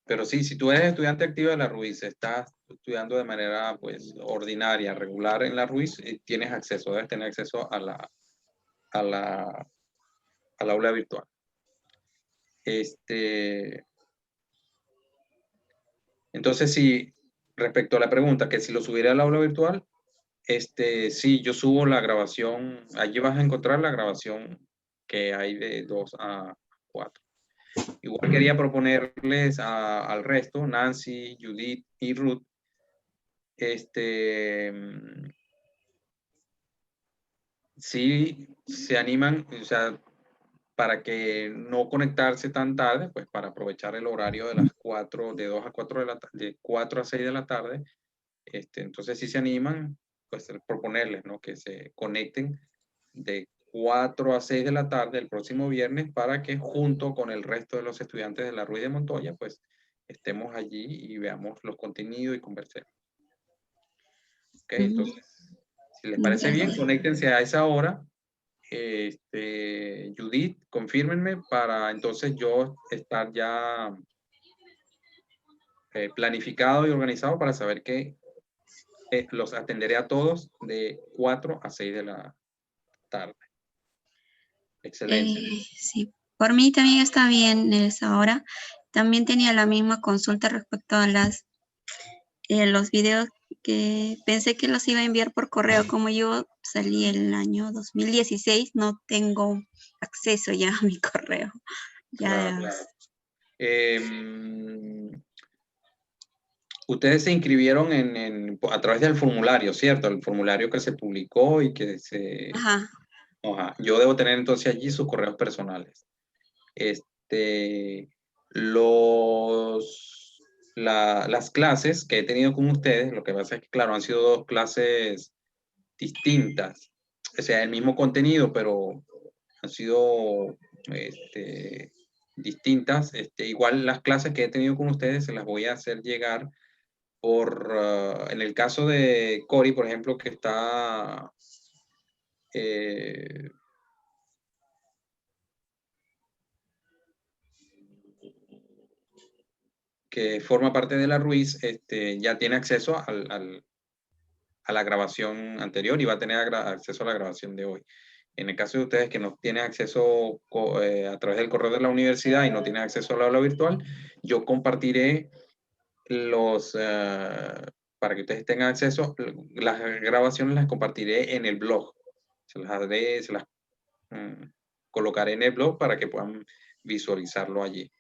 Speaker 1: pero sí, si tú eres estudiante activo de la Ruiz, estás estudiando de manera, pues, ordinaria, regular en la Ruiz, tienes acceso, debes tener acceso a la, al aula virtual. Entonces, sí, respecto a la pregunta, que si lo subiera al aula virtual, sí, yo subo la grabación. Allí vas a encontrar la grabación que hay de 2 a 4. Igual quería proponerles al resto, Nancy, Judith y Ruth, si se animan, o sea, para que no conectarse tan tarde, pues para aprovechar el horario de las 4, de 2 a 4 de 4 a 6 de la tarde. Entonces, si se animan, pues proponerles, ¿no?, que se conecten de 4 a 6 de la tarde el próximo viernes, para que junto con el resto de los estudiantes de la Ruiz de Montoya, pues estemos allí y veamos los contenidos y conversemos. ¿Ok? Entonces, si les parece bien, conéctense a esa hora. Judith, confírmenme para entonces yo estar ya planificado y organizado para saber que los atenderé a todos de 4 a 6 de la tarde. Excelente.
Speaker 2: Sí, por mí también está bien esa hora. También tenía la misma consulta respecto a los videos, que pensé que los iba a enviar por correo. Como yo salí el año 2016, no tengo acceso ya a mi correo.
Speaker 1: Claro. Ustedes se inscribieron a través del formulario, ¿cierto? El formulario que se publicó y que se...
Speaker 2: Ajá.
Speaker 1: Ajá. Yo debo tener entonces allí sus correos personales. Las clases que he tenido con ustedes, lo que pasa es que, claro, han sido 2 clases distintas. O sea, el mismo contenido, pero han sido distintas. Igual las clases que he tenido con ustedes se las voy a hacer llegar en el caso de Cori, por ejemplo, que está que forma parte de la Ruiz, ya tiene acceso a la grabación anterior y va a tener acceso a la grabación de hoy. En el caso de ustedes que no tienen acceso a través del correo de la universidad y no tienen acceso al aula virtual, yo compartiré para que ustedes tengan acceso. Las grabaciones las compartiré en el blog. Se las colocaré en el blog para que puedan visualizarlo allí.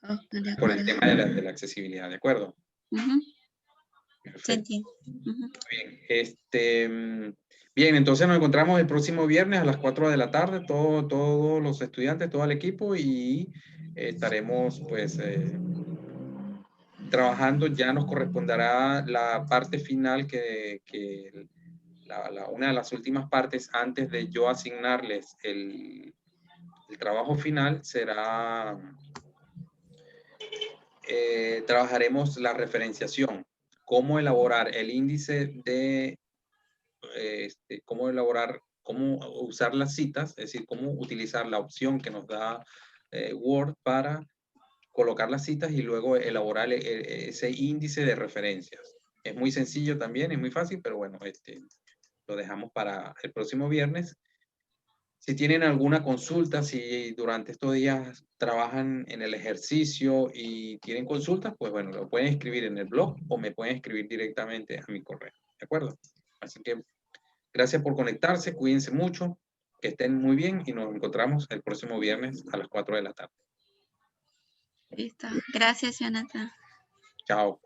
Speaker 2: Oh, de
Speaker 1: Por el
Speaker 2: acuerdo.
Speaker 1: tema de la accesibilidad, ¿de acuerdo?
Speaker 2: Ujú.
Speaker 1: Perfecto.
Speaker 2: Sí. Ujú.
Speaker 1: Bien, bien, entonces nos encontramos el próximo viernes a las 4 de la tarde, todos los estudiantes, todo el equipo, y estaremos pues trabajando. Ya nos corresponderá la parte final una de las últimas partes antes de yo asignarles el trabajo final será, trabajaremos la referenciación, cómo elaborar el índice de, cómo usar las citas, es decir, cómo utilizar la opción que nos da Word para colocar las citas y luego elaborar ese índice de referencias. Es muy sencillo también, es muy fácil, pero bueno, lo dejamos para el próximo viernes. Si tienen alguna consulta, si durante estos días trabajan en el ejercicio y tienen consultas, pues bueno, lo pueden escribir en el blog o me pueden escribir directamente a mi correo. ¿De acuerdo? Así que gracias por conectarse, cuídense mucho, que estén muy bien y nos encontramos el próximo viernes a las 4 de la tarde.
Speaker 2: Listo. Gracias, Jonathan.
Speaker 1: Chao.